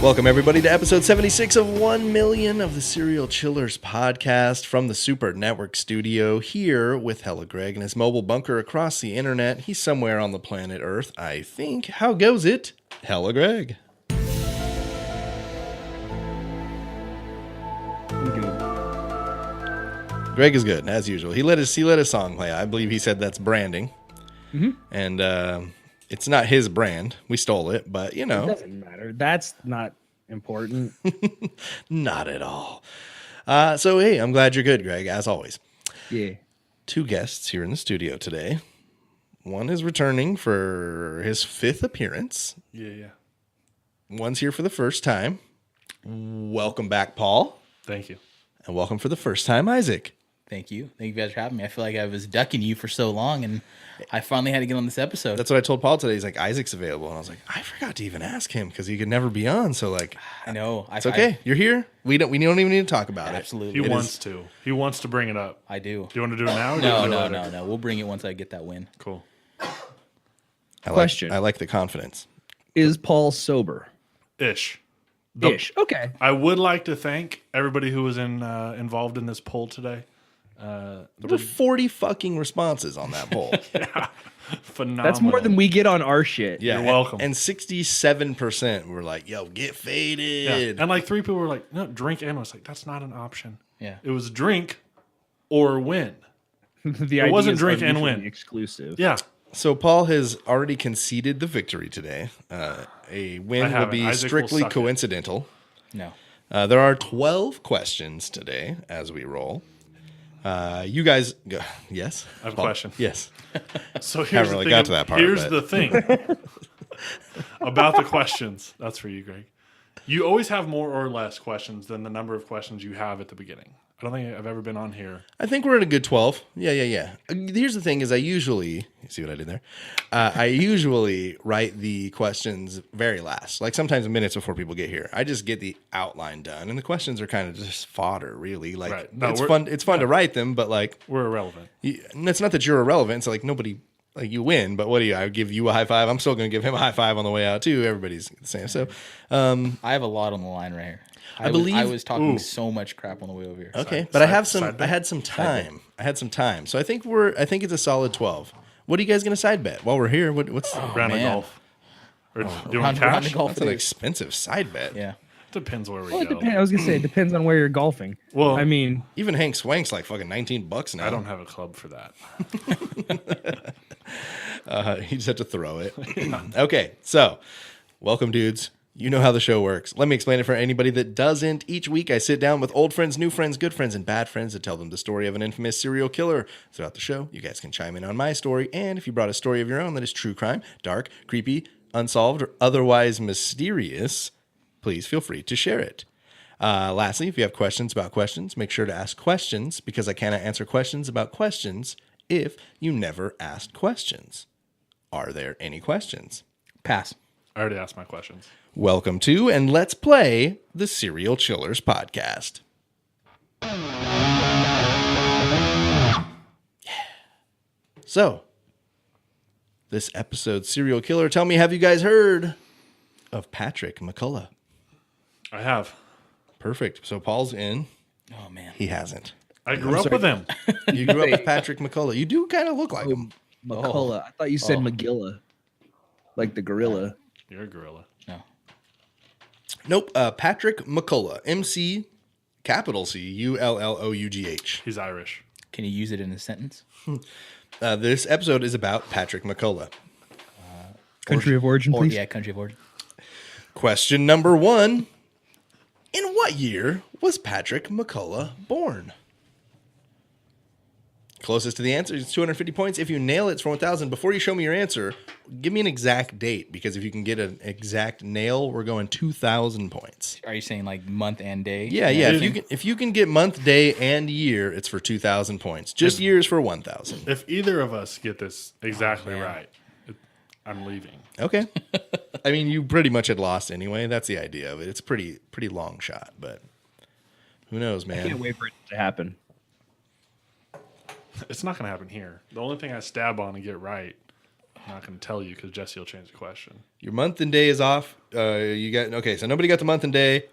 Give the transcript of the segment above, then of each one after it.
Welcome, everybody, to episode 76 of 1 Million of the Serial Chillers podcast from the Super Network studio, here with Hella Greg in his mobile bunker across the internet. He's somewhere on the planet Earth, I think. How goes it, Hella Greg? Greg is good, as usual. He let his song play. I believe he said that's branding. Mm-hmm. And it's not his brand. We stole it, but, you know. It doesn't matter. That's not important. Not at all. So, hey, I'm glad you're good, Greg, as always. Yeah. Two guests here in the studio today. One is returning for his 5th appearance. Yeah. One's here for the first time. Welcome back, Paul. Thank you. And welcome for the first time, Isaac. Thank you. Thank you guys for having me. I feel like I was ducking you for so long, and I finally had to get on this episode. That's what I told Paul today. He's like, Isaac's available. And I was like, I forgot to even ask him because he could never be on. So, like, I know. It's okay. You're here. We don't even need to talk about Absolutely. He wants to. He wants to bring it up. I do. Do you want to do it now? Or do you want to do it later? No. We'll bring it once I get that win. Cool. Question. I like the confidence. Is Paul sober? Ish. Ish. Okay. I would like to thank everybody who was involved in this poll today. There were 40 fucking responses on that poll. Phenomenal. That's more than we get on our shit. Yeah, You're welcome. And 67% were like, yo, get faded. Yeah. And like 3 people were like, no, drink and I was like, that's not an option. Yeah. It was drink or win. The It wasn't ideas drink are and mutually win. Exclusive. Yeah. So Paul has already conceded the victory today. A win I will haven't. be Isaac will strictly suck it. coincidental. No. There are 12 questions today as we roll. You guys, yes? I have a Paul? question. Yes. So here's Haven't the really thing. got to that part, Here's but- the thing about the questions. That's for you, Greg. You always have more or less questions than the number of questions you have at the beginning. I don't think I've ever been on here. I think we're at a good 12. Yeah. Here's the thing is you see what I did there? I usually write the questions very last, like sometimes minutes before people get here. I just get the outline done, and the questions are kind of just fodder, really. Like, Right. No, it's fun to write them, but like, We're irrelevant. and it's not that you're irrelevant. It's like nobody, like you win, but what do you, I give you a high five. I'm still going to give him a high five on the way out too. Everybody's the same. So, I have a lot on the line right here. I believe- was talking so much crap on the way over here. okay. Side- But I side- have some, side bet? I had some time. So I think it's a solid 12. What are you guys going to side bet while we're here? What's Round of man. golf. Or do you want round of cash? golf. that's an expensive side bet. Yeah. Depends where we Well, it go. depends. I was gonna say it depends on where you're golfing. Well, I mean, Even Hank Swank's like fucking $19 now. I don't have a club for that. You just have to throw it. Okay, so welcome, dudes. You know how the show works. Let me explain it for anybody that doesn't. Each week, I sit down with old friends, new friends, good friends, and bad friends to tell them the story of an infamous serial killer. Throughout the show, you guys can chime in on my story, and if you brought a story of your own that is true crime, dark, creepy, unsolved, or otherwise mysterious, please feel free to share it. Lastly, if you have questions about questions, make sure to ask questions, because I cannot answer questions about questions if you never asked questions. Are there any questions? Pass. I already asked my questions. Welcome to and let's play the Serial Chillers podcast. Yeah. So, this episode's serial killer, tell me, have you guys heard of Patrick McCullough? I have. Perfect. So Paul's in. Oh, man. He hasn't. I grew up with him. You grew up with Patrick McCullough. You do kind of look like him. McCullough. I thought you said McGilla, like the gorilla. You're a gorilla. No. Nope. Patrick McCullough. MC, capital C, Ulloughh. He's Irish. Can you use it in a sentence? This episode is about Patrick McCullough. Country of origin, please. Yeah, country of origin. Question number 1. In what year was Patrick McCullough born? Closest to the answer is 250 points. If you nail it, it's for 1,000. Before you show me your answer, give me an exact date, because if you can get an exact nail, we're going 2,000 points. Are you saying like month and day? Yeah. If you can get month, day, and year, it's for 2,000 points. Just years for 1,000. If either of us get this exactly right, I'm leaving. Okay. I mean, you pretty much had lost anyway. That's the idea of it. It's a pretty long shot, but who knows, man? I can't wait for it to happen. It's not going to happen here. The only thing I stab on and get right I'm not going to tell you because Jesse will change the question. Your month and day is off. So nobody got the month and day.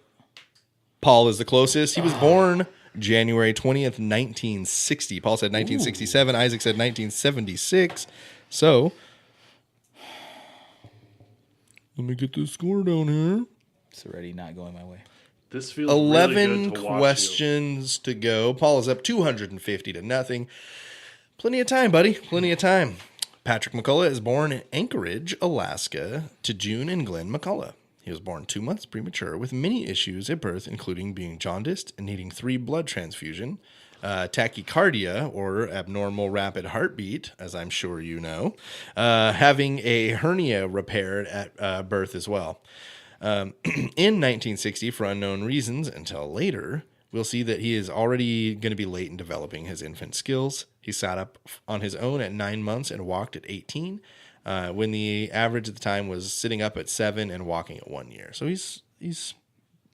Paul is the closest. He was born January 20th, 1960. Paul said 1967. Ooh. Isaac said 1976. So let me get this score down here. It's already not going my way. This feels 11 really good to watch questions to go. Paul is up 250 to nothing. Plenty of time, buddy. Plenty of time. Patrick McCullough is born in Anchorage, Alaska, to June and Glenn McCullough. He was born 2 months premature with many issues at birth, including being jaundiced and needing 3 blood transfusion, tachycardia, or abnormal rapid heartbeat, as I'm sure you know, having a hernia repaired at birth as well. In 1960, for unknown reasons until later, we'll see that he is already going to be late in developing his infant skills. He sat up on his own at 9 months and walked at 18, when the average at the time was sitting up at 7 and walking at 1 year. So he's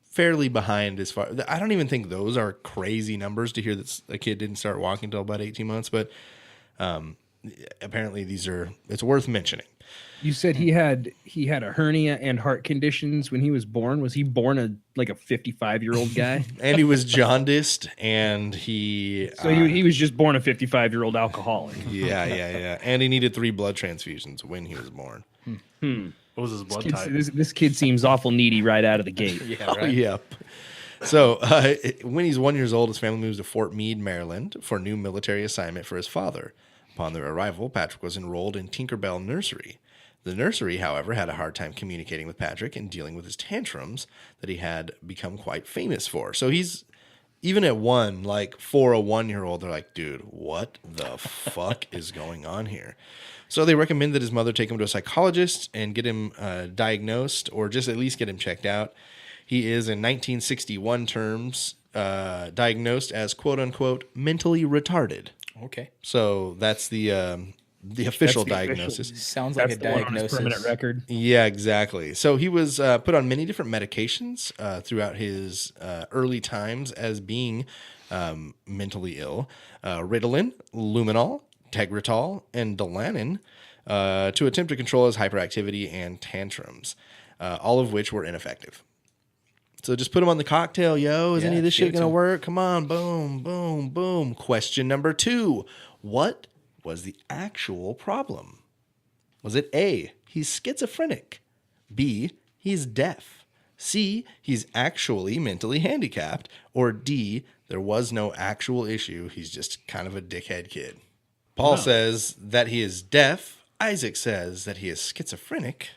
fairly behind as far. I don't even think those are crazy numbers to hear that a kid didn't start walking until about 18 months, but apparently it's worth mentioning. You said he had a hernia and heart conditions when he was born. Was he born a 55-year-old guy? And he was jaundiced, and he was just born a 55-year-old alcoholic. Yeah. And he needed 3 blood transfusions when he was born. What was his blood type? This kid seems awful needy right out of the gate. Yeah, right. Oh, yep. So when he's 1 year old, his family moves to Fort Meade, Maryland, for a new military assignment for his father. Upon their arrival, Patrick was enrolled in Tinkerbell Nursery. The nursery, however, had a hard time communicating with Patrick and dealing with his tantrums that he had become quite famous for. So he's, even at 1, for a 1-year-old, they're like, dude, what the fuck is going on here? So they recommend that his mother take him to a psychologist and get him diagnosed, or just at least get him checked out. He is, in 1961 terms, diagnosed as quote-unquote mentally retarded. Okay. So that's the official diagnosis. Sounds like a diagnosis. Permanent record. Yeah, exactly. So he was put on many different medications throughout his early times as being mentally ill. Ritalin, Luminol, Tegretol, and Dilantin to attempt to control his hyperactivity and tantrums, all of which were ineffective. So just put him on the cocktail, yo. Is any of this shit going to work? Come on. Boom, boom, boom. Question number 2. What was the actual problem? Was it A, he's schizophrenic, B, he's deaf, C, he's actually mentally handicapped, or D, there was no actual issue, he's just kind of a dickhead kid? Paul says that he is deaf. Isaac says that he is schizophrenic.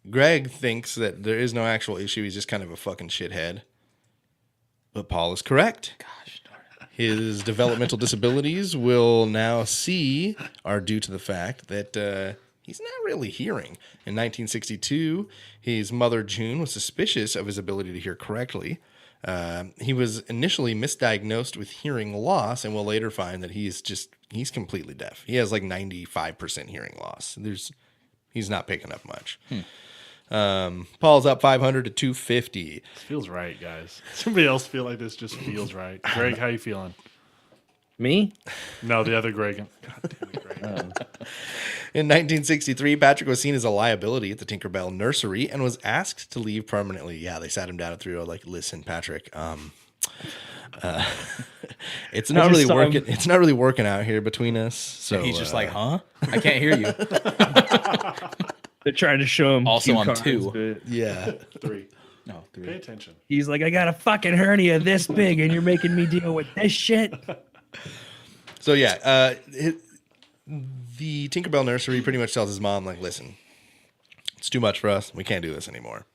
Greg thinks that there is no actual issue, he's just kind of a fucking shithead. But Paul is correct. Gosh darn it. His developmental disabilities we'll now see are due to the fact that he's not really hearing. In 1962, his mother, June, was suspicious of his ability to hear correctly. He was initially misdiagnosed with hearing loss and will later find that he's completely deaf. He has 95% hearing loss. He's not picking up much. Paul's up 500 to 250. This feels right, guys. Somebody else feel like this just feels right. Greg, how you feeling? Me? No, the other Greg. God damn it, Greg. In 1963, Patrick was seen as a liability at the Tinkerbell Nursery and was asked to leave permanently. Yeah, they sat him down at 3:00, listen, Patrick, it's not really working. It's not really working out here between us. So he's just huh? I can't hear you. They're trying to show him. Also on cards, 2. Yeah. 3. No, 3. Pay attention. He's like, I got a fucking hernia this big, and you're making me deal with this shit. So yeah, the Tinkerbell Nursery pretty much tells his mom, listen, it's too much for us. We can't do this anymore.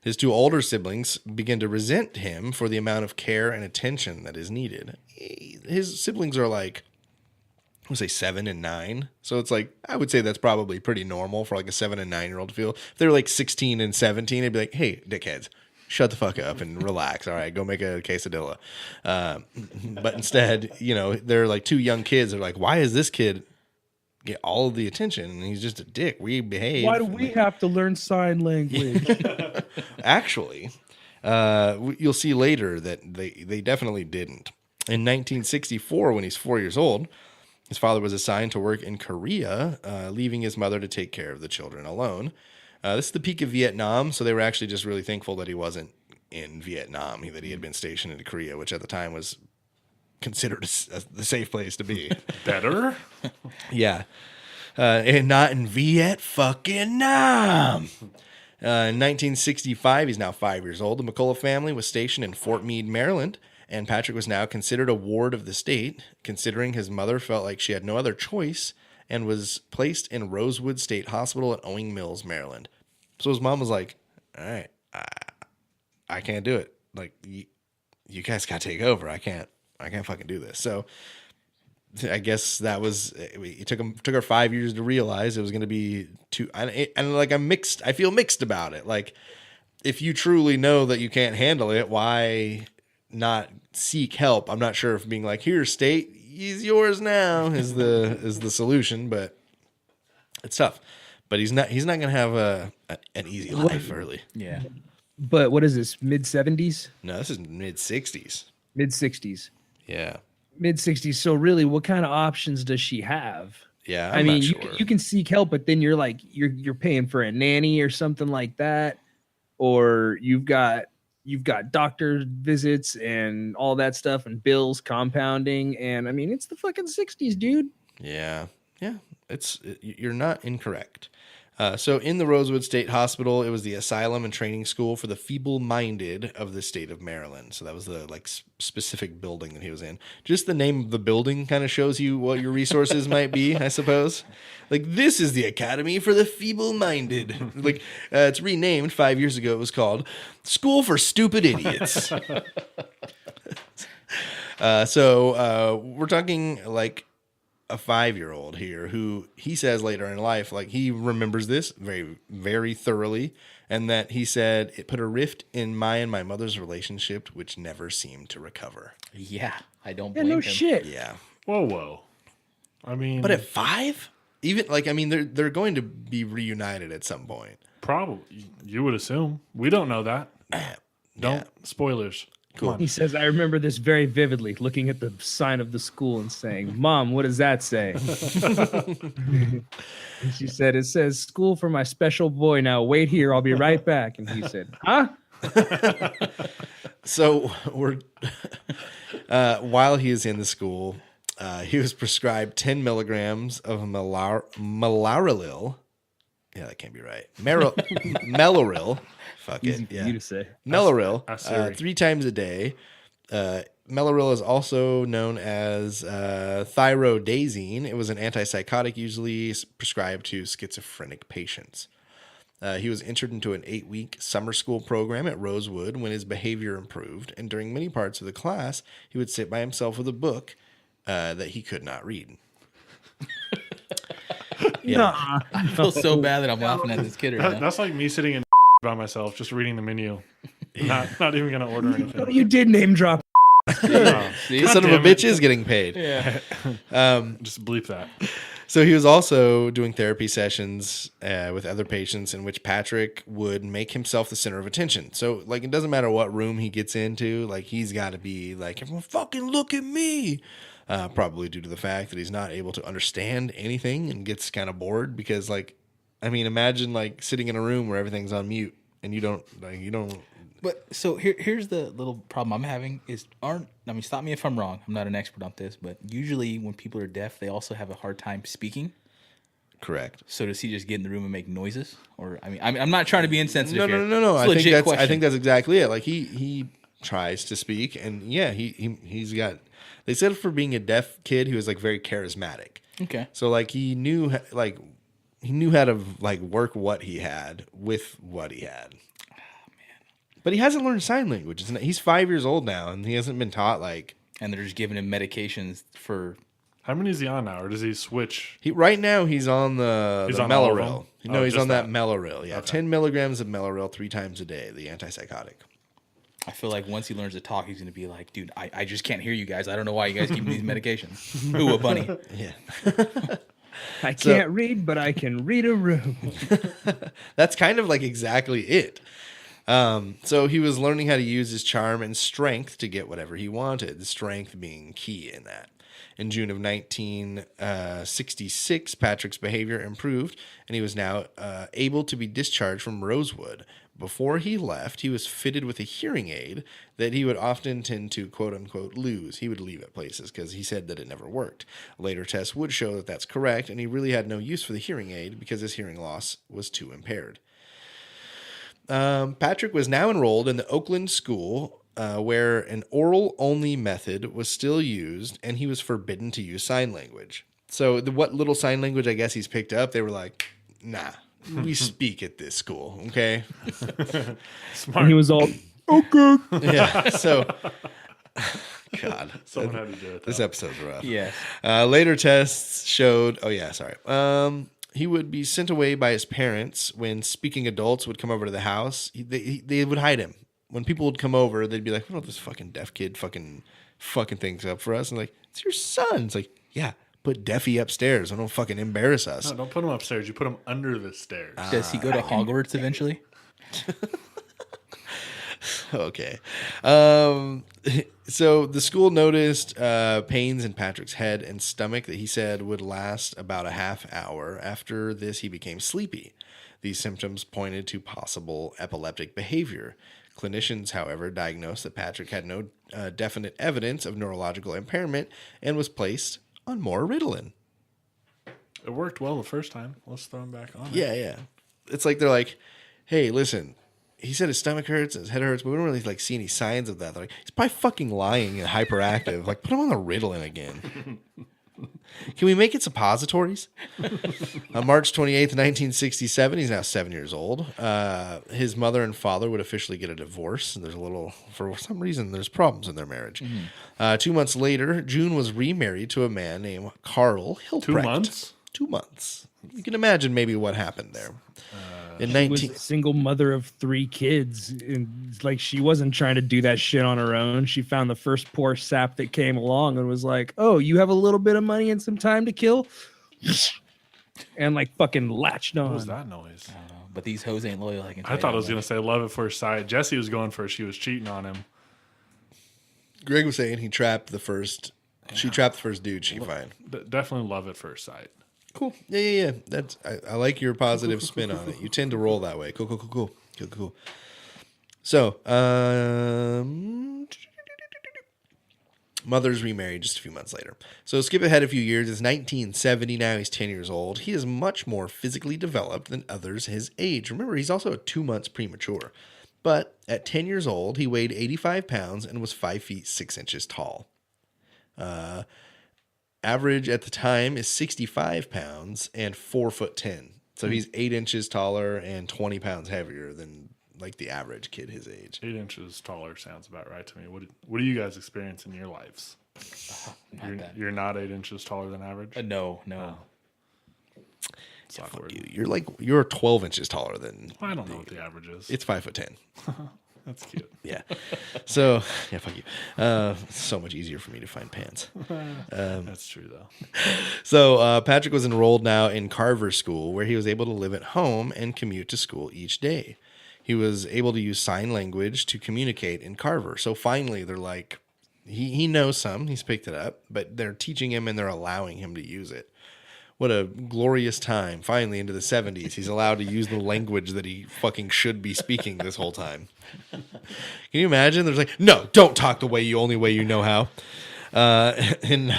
His 2 older siblings begin to resent him for the amount of care and attention that is needed. His siblings are I would say 7 and 9. So it's I would say that's probably pretty normal for a 7 and 9-year-old to feel. If they're 16 and 17, it'd be like, hey, dickheads, shut the fuck up and relax. All right, go make a quesadilla. But instead, they're 2 young kids. They're like, why is this kid get all of the attention? And he's just a dick. We behave. Why do we have to learn sign language? Actually, you'll see later that they definitely didn't. In 1964, when he's 4 years old, His father was assigned to work in Korea, leaving his mother to take care of the children alone. This is the peak of Vietnam, so they were actually just really thankful that he wasn't in Vietnam, that he had been stationed in Korea, which at the time was considered the safe place to be. Better? Yeah. And not in Viet fucking Nam. In 1965, he's now 5 years old. The McCullough family was stationed in Fort Meade, Maryland, and Patrick was now considered a ward of the state, considering his mother felt like she had no other choice and was placed in Rosewood State Hospital at Owing Mills, Maryland. So his mom was like, all right, I can't do it. Like, you guys got to take over. I can't fucking do this. So I guess that was, it took her 5 years to realize it was going to be too, and like I feel mixed about it. Like, if you truly know that you can't handle it, why not seek help? I'm not sure if being like, here, state, he's yours now is the solution, but it's tough. But he's not going to have an easy life early. Yeah. But what is this? Mid 70s? No, this is mid 60s. Mid 60s. Yeah. Mid 60s. So really, what kind of options does she have? Yeah. I mean, you can seek help, but then you're like you're paying for a nanny or something like that, or you've got doctor visits and all that stuff and bills compounding, and I mean, it's the fucking 60s, dude. Yeah. You're not incorrect. So in the Rosewood State Hospital, it was the asylum and training school for the feeble-minded of the state of Maryland. So that was the specific building that he was in. Just the name of the building kind of shows you what your resources might be, I suppose. Like, this is the Academy for the Feeble-Minded. Like, it's renamed 5 years ago. It was called School for Stupid Idiots. So we're talking like a 5-year-old here who he says later in life, like, he remembers this very, very thoroughly. And that he said it put a rift in my and my mother's relationship, which never seemed to recover. Yeah. I don't Yeah, blame no him. shit. Yeah. Whoa. I mean, But at 5, even like, I mean, they're going to be reunited at some point. probably you would assume. We don't know that. Don't spoilers. Come on. He says, I remember this very vividly, looking at the sign of the school and saying, Mom, what does that say? And she said, it says, school for my special boy. Now wait here. I'll be right back. And he said, huh? So we're while he is in the school, he was prescribed 10 milligrams of Malaril. Yeah, that can't be right. Meloril. Fuck Easy it. for Yeah. you to say. Meloril, Ask Siri. 3 times a day. Meloril is also known as thyrodazine. It was an antipsychotic usually prescribed to schizophrenic patients. He was entered into an 8-week summer school program at Rosewood when his behavior improved, and during many parts of the class, he would sit by himself with a book that he could not read. Nah. I feel so bad that I'm laughing at this kid right now. That's like me sitting in by myself, just reading the menu. Not even gonna order anything. You did name drop. No. See? The son of a damn it. bitch is getting paid. Yeah. Just bleep that. So he was also doing therapy sessions with other patients in which Patrick would make himself the center of attention. So, like, it doesn't matter what room he gets into. Like, he's got to be like, everyone fucking look at me. Probably due to the fact that he's not able to understand anything and gets kind of bored because, like, I mean, imagine, like, sitting in a room where everything's on mute and you don't. But so here's the little problem I'm having is stop me if I'm wrong. I'm not an expert on this, but usually when people are deaf, they also have a hard time speaking. Correct. So does he just get in the room and make noises? Or I'm not trying to be insensitive. No. It's a I legit think question. that's exactly it. Like he tries to speak, and yeah, he's got. They said for being a deaf kid, he was like very charismatic. Okay. So like he knew how to like work what he had with what he had. But he hasn't learned sign language. He's 5 years old now, and he hasn't been taught like. And they're just giving him medications for. How many is he on now, or does he switch? Right now he's on the He's on all of Meloril. them? No, Oh, he's just on that that. Meloril. Yeah, Okay. 10 milligrams of Meloril 3 times a day, the antipsychotic. I feel like once he learns to talk, he's going to be like, dude, I just can't hear you guys. I don't know why you guys keep me these medications. Ooh, a bunny. Yeah. I can't read, but I can read a room. That's kind of like exactly it. So he was learning how to use his charm and strength to get whatever he wanted, the strength being key in that. In June of 1966, Patrick's behavior improved, and he was now able to be discharged from Rosewood. Before he left, he was fitted with a hearing aid that he would often tend to, quote-unquote, lose. He would leave at places because he said that it never worked. Later tests would show that that's correct, and he really had no use for the hearing aid because his hearing loss was too impaired. Patrick was now enrolled in the Oakland school where an oral-only method was still used, and he was forbidden to use sign language. So what little sign language I guess he's picked up, they were like, nah. We speak at this school, okay? Smart. And he was all, okay. Yeah, so, God. Someone had to do it. This episode's rough. Yes. Later tests showed, he would be sent away by his parents when speaking adults would come over to the house. They would hide him. When people would come over, they'd be like, oh, this fucking deaf kid fucking things up for us. And like, it's your son. It's like, yeah. Put Deafy upstairs. Don't fucking embarrass us. No, don't put him upstairs. You put him under the stairs. Does he go to Hogwarts eventually? Okay. So the school noticed pains in Patrick's head and stomach that he said would last about a half hour. After this, he became sleepy. These symptoms pointed to possible epileptic behavior. Clinicians, however, diagnosed that Patrick had no definite evidence of neurological impairment and was placed on more Ritalin. It worked well the first time. Let's throw him back on. Yeah. It's like they're like, hey, listen, he said his stomach hurts and his head hurts, but we don't really like see any signs of that. They're like, he's probably fucking lying and hyperactive. Like, put him on the Ritalin again. Can we make it suppositories? On March 28th, 1967, he's now 7 years old. His mother and father would officially get a divorce. And for some reason, there's problems in their marriage. 2 months later, June was remarried to a man named Carl Hilprecht. 2 months? 2 months. You can imagine maybe what happened there. In She was a single mother of 3 kids. And it's like she wasn't trying to do that shit on her own. She found the first poor sap that came along and was like, oh, you have a little bit of money and some time to kill? And like fucking latched on. What was that noise? I don't know. But these hoes ain't loyal. I thought I was going to say love at first sight. Jesse was going for she was cheating on him. Greg was saying she trapped the first dude she find. Definitely love at first sight. Cool. Yeah. I like your positive spin on it. You tend to roll that way. Cool. So, mother's remarried just a few months later. So skip ahead a few years. It's 1970 now. He's 10 years old. He is much more physically developed than others his age. Remember, he's also 2 months premature. But at 10 years old, he weighed 85 pounds and was 5 feet 6 inches tall. Average at the time is 65 pounds and 4'10". So he's 8 inches taller and 20 pounds heavier than like the average kid his age. 8 inches taller sounds about right to me. What do you guys experience in your lives? You're not 8 inches taller than average? No. It's awkward. You're 12 inches taller than. I don't know what the average is. It's 5'10". That's cute. Yeah. So yeah, fuck you. So much easier for me to find pants. That's true though. So Patrick was enrolled now in Carver School, where he was able to live at home and commute to school each day. He was able to use sign language to communicate in Carver. So finally, they're like, he knows some, he's picked it up, but they're teaching him and they're allowing him to use it. What a glorious time. Finally, into the 70s, he's allowed to use the language that he fucking should be speaking this whole time. Can you imagine? There's like, no, don't talk the only way you know how. In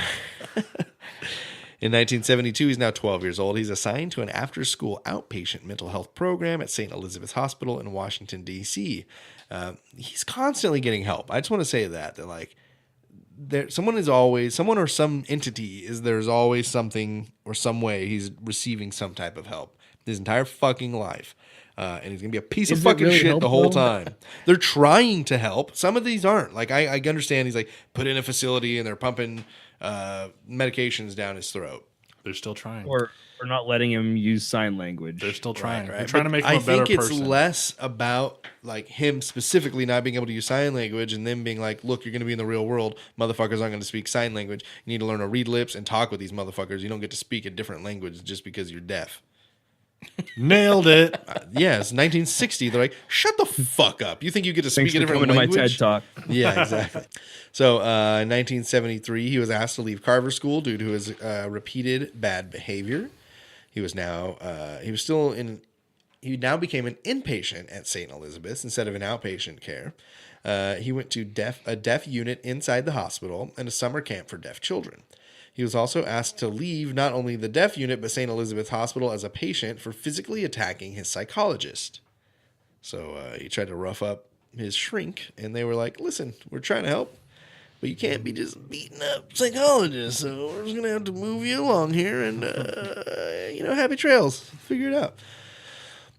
1972, he's now 12 years old. He's assigned to an after-school outpatient mental health program at St. Elizabeth's Hospital in Washington, D.C. He's constantly getting help. I just want to say that like, someone or some entity there's always something or some way he's receiving some type of help his entire fucking life. And he's going to be a piece of fucking really shit the whole time. They're trying to help. Some of these aren't. Like, I understand he's like put in a facility and they're pumping medications down his throat. They're still trying. Or not letting him use sign language. They're still trying. Right. They're trying to make him a better person. I think it's less about like him specifically not being able to use sign language and them being like, look, you're going to be in the real world. Motherfuckers aren't going to speak sign language. You need to learn to read lips and talk with these motherfuckers. You don't get to speak a different language just because you're deaf. Nailed it. Yes, 1960. They're like, shut the fuck up. You think you get to Thanks speak a for different coming language? to my TED Talk. Yeah, exactly. So, in 1973, he was asked to leave Carver School due to his repeated bad behavior. He was now he now became an inpatient at St. Elizabeth's instead of an outpatient care. He went to a deaf unit inside the hospital and a summer camp for deaf children. He was also asked to leave not only the deaf unit, but St. Elizabeth Hospital as a patient for physically attacking his psychologist. So he tried to rough up his shrink, and they were like, listen, we're trying to help, but you can't be just beating up psychologists, so we're just going to have to move you along here, and, happy trails. Figure it out.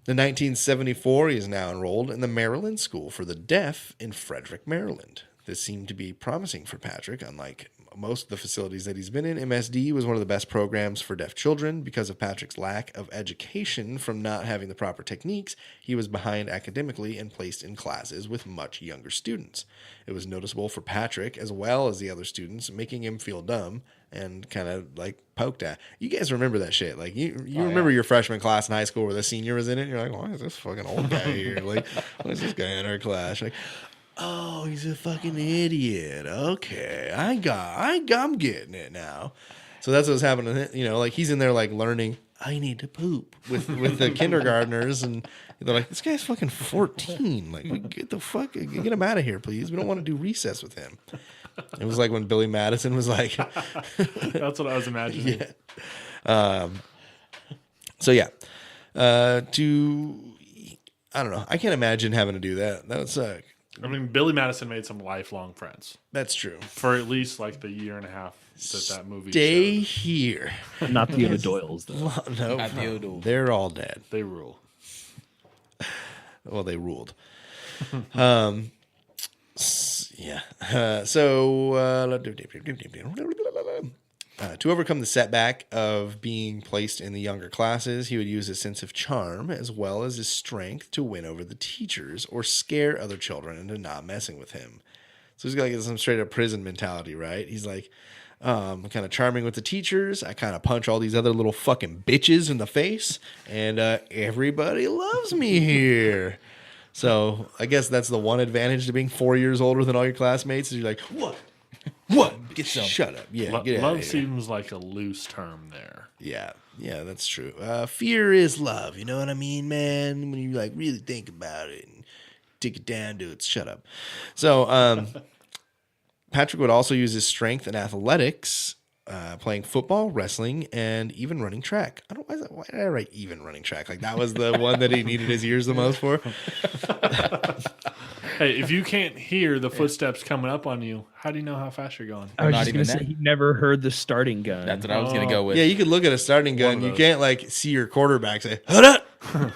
In 1974, he is now enrolled in the Maryland School for the Deaf in Frederick, Maryland. This seemed to be promising for Patrick. Unlike most of the facilities that he's been in, MSD was one of the best programs for deaf children. Because of Patrick's lack of education from not having the proper techniques, he was behind academically and placed in classes with much younger students. It was noticeable for Patrick as well as the other students, making him feel dumb and kind of like poked at. You guys remember that shit. Like you remember your freshman class in high school where the senior was in it, and you're like, why is this fucking old guy here? Like, why is this guy in our class? Like, oh, he's a fucking idiot. Okay, I'm getting it now. So that's what's happening. Like he's in there like learning. I need to poop with the kindergartners, and they're like, this guy's fucking 14. Like, get him out of here, please. We don't want to do recess with him. It was like when Billy Madison was like, that's what I was imagining. Yeah. So yeah, I don't know. I can't imagine having to do that. That would suck. I mean, Billy Madison made some lifelong friends That's true. for at least like the year and a half that movie Stay showed. here. Not the O'Doyles, though. No, Not the O'Doyle. they're all dead. They rule. Well, they ruled. Yeah. To overcome the setback of being placed in the younger classes, he would use his sense of charm as well as his strength to win over the teachers or scare other children into not messing with him. So he's got like some straight up prison mentality, right? He's like, I'm kind of charming with the teachers. I kind of punch all these other little fucking bitches in the face, and everybody loves me here. So I guess that's the one advantage to being 4 years older than all your classmates is you're like, what? Get some. Shut up. Yeah, get out Love of here. seems like a loose term there. Yeah, that's true. Fear is love. You know what I mean, man? When you like really think about it and dig it down to it. Shut up. So Patrick would also use his strength in athletics, playing football, wrestling, and even running track. Why did I write even running track? Like that was the one that he needed his ears the most for. Hey, if you can't hear the footsteps coming up on you, how do you know how fast you're going? I was Not just even going to say that. he never heard the starting gun. That's what I was gonna go with. Yeah, you could look at a starting gun. of You those. can't like see your quarterback say, "Hut up." You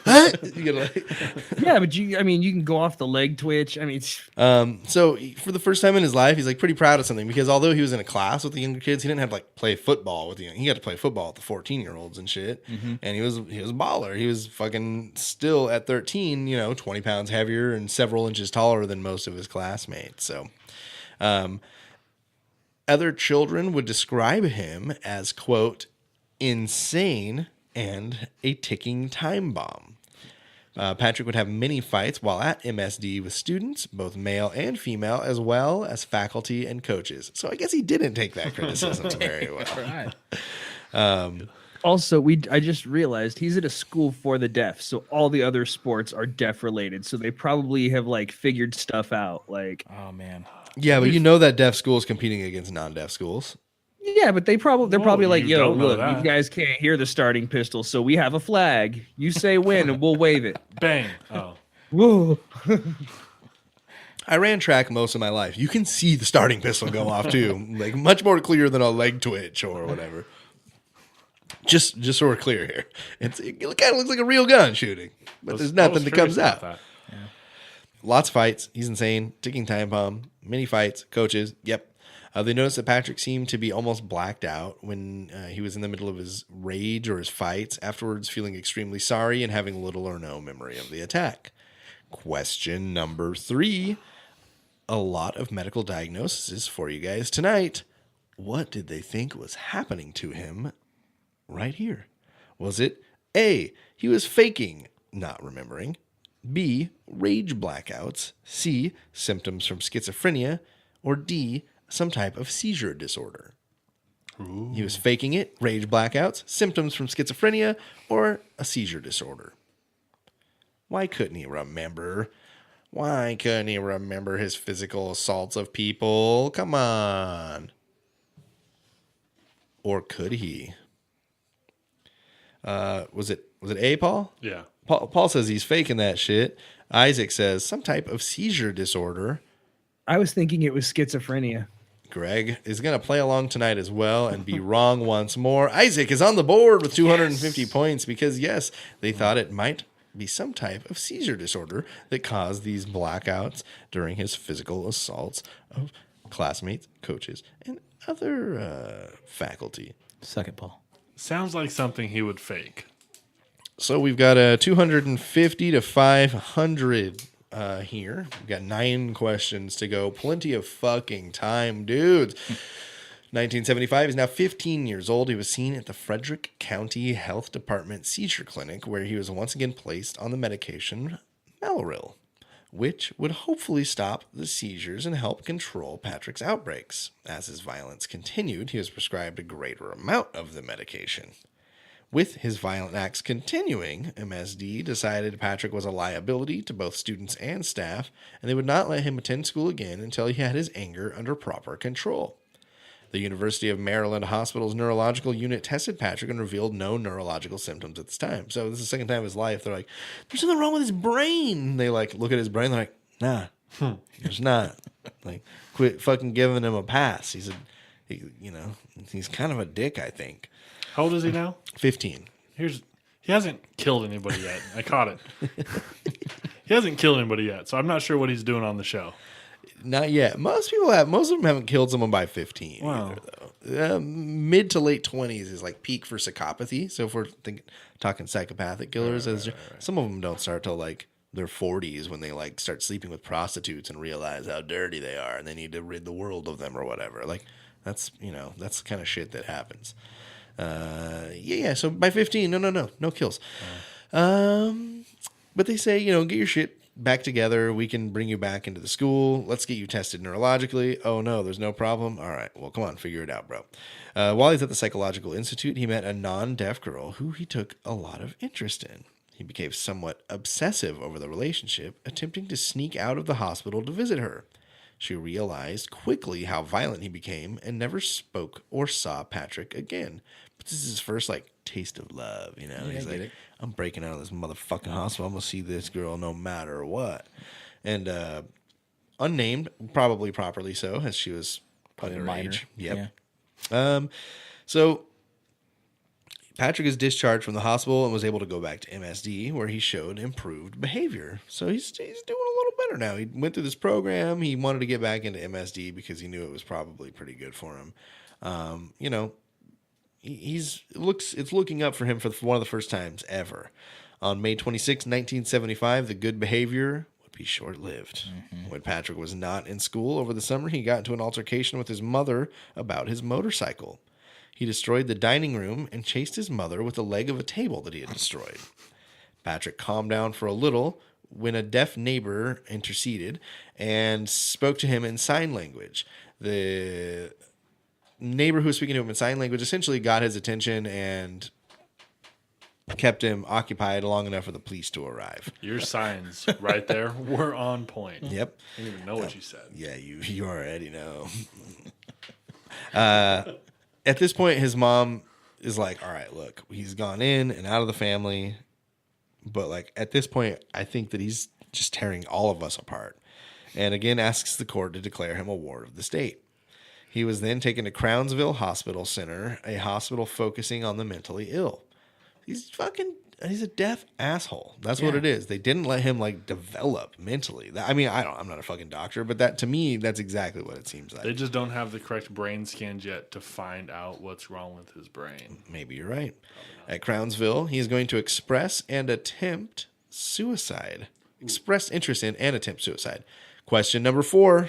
gotta, like, Yeah, but you can go off the leg twitch. I mean, so for the first time in his life, he's like pretty proud of something because although he was in a class with the younger kids, he didn't have to like play football with the young. He got to play football with the 14-year-olds and shit. And he was a baller. He was fucking still at 13, 20 pounds heavier and several inches taller than most of his classmates. So, other children would describe him as quote insane and a ticking time bomb. Patrick would have many fights while at MSD with students, both male and female, as well as faculty and coaches. So I guess he didn't take that criticism very well. Right. also, I just realized he's at a school for the deaf, so all the other sports are deaf related. So they probably have like figured stuff out. Like, Oh man. Yeah, but that deaf school is competing against non-deaf schools. yeah, but they're probably like, you yo, don't know look, that. you guys can't hear the starting pistol, so we have a flag. You say when, and we'll wave it. Bang. Oh. Whoa. I ran track most of my life. You can see the starting pistol go off too, like much more clear than a leg twitch or whatever. Just so we're clear here, it kind of looks like a real gun shooting, but there's nothing that comes out. Lots of fights. He's insane. Ticking time bomb. Many fights. Coaches. Yep. They noticed that Patrick seemed to be almost blacked out when he was in the middle of his rage or his fights, afterwards feeling extremely sorry and having little or no memory of the attack. Question number 3. A lot of medical diagnoses for you guys tonight. What did they think was happening to him right here? Was it A, he was faking not remembering. B, rage blackouts. C, symptoms from schizophrenia. Or D, some type of seizure disorder. Ooh. He was faking it, rage blackouts, symptoms from schizophrenia, or a seizure disorder. Why couldn't he remember? Why couldn't he remember his physical assaults of people? Come on. Or could he? Was it A, Paul? Yeah. Paul says he's faking that shit. Isaac says some type of seizure disorder. I was thinking it was schizophrenia. Greg is going to play along tonight as well and be wrong once more. Isaac is on the board with 250 points because, yes, they thought it might be some type of seizure disorder that caused these blackouts during his physical assaults of classmates, coaches, and other faculty. Suck it, Paul. Sounds like something he would fake. So we've got a 250 to 500 here. We've got 9 questions to go. Plenty of fucking time, dudes. 1975, he's now 15 years old. He was seen at the Frederick County Health Department seizure clinic where he was once again placed on the medication Maloril, which would hopefully stop the seizures and help control Patrick's outbreaks. As his violence continued, he was prescribed a greater amount of the medication. With his violent acts continuing, MSD decided Patrick was a liability to both students and staff, and they would not let him attend school again until he had his anger under proper control. The University of Maryland Hospital's neurological unit tested Patrick and revealed no neurological symptoms at this time. So this is the second time in his life. They're like, there's something wrong with his brain. They like look at his brain. They're like, nah, there's not. Like, quit fucking giving him a pass. He's kind of a dick, I think. How old is he now? 15. He hasn't killed anybody yet. I caught it. He hasn't killed anybody yet, so I'm not sure what he's doing on the show. Not yet. Most of them haven't killed someone by 15 Wow. either, though. Mid to late 20s is like peak for psychopathy. So if we're talking psychopathic killers, some of them don't start till like their 40s when they like start sleeping with prostitutes and realize how dirty they are and they need to rid the world of them or whatever. Like that's the kind of shit that happens. So by 15, no kills. But they say, get your shit back together. We can bring you back into the school. Let's get you tested neurologically. Oh no, there's no problem. All right, well, come on, figure it out, bro. While he's at the psychological institute, he met a non-deaf girl who he took a lot of interest in. He became somewhat obsessive over the relationship, attempting to sneak out of the hospital to visit her. She realized quickly how violent he became and never spoke or saw Patrick again. But this is his first taste of love, He's like, I'm breaking out of this motherfucking hospital. I'm gonna see this girl no matter what. And unnamed, probably properly so, as she was underage. Yep. Yeah. So Patrick is discharged from the hospital and was able to go back to MSD, where he showed improved behavior. So he's doing a little better now. He went through this program. He wanted to get back into MSD because he knew it was probably pretty good for him. It's looking up for him for one of the first times ever. On May 26, 1975, the good behavior would be short-lived. Mm-hmm. When Patrick was not in school over the summer, he got into an altercation with his mother about his motorcycle. He destroyed the dining room and chased his mother with the leg of a table that he had destroyed. Patrick calmed down for a little when a deaf neighbor interceded and spoke to him in sign language. The neighbor who was speaking to him in sign language essentially got his attention and kept him occupied long enough for the police to arrive. Your signs right there were on point. Yep. I didn't even know what you said. Yeah, you already know. At this point, his mom is like, all right, look, he's gone in and out of the family. But at this point, I think that he's just tearing all of us apart. And again, asks the court to declare him a ward of the state. He was then taken to Crownsville Hospital Center, a hospital focusing on the mentally ill. He's a deaf asshole. That's what it is. They didn't let him develop mentally. I'm not a fucking doctor, but that to me, that's exactly what it seems like. They just don't have the correct brain scans yet to find out what's wrong with his brain. Maybe you're right. At Crownsville, he is going to express and attempt suicide. Express interest in and attempt suicide. Question number 4.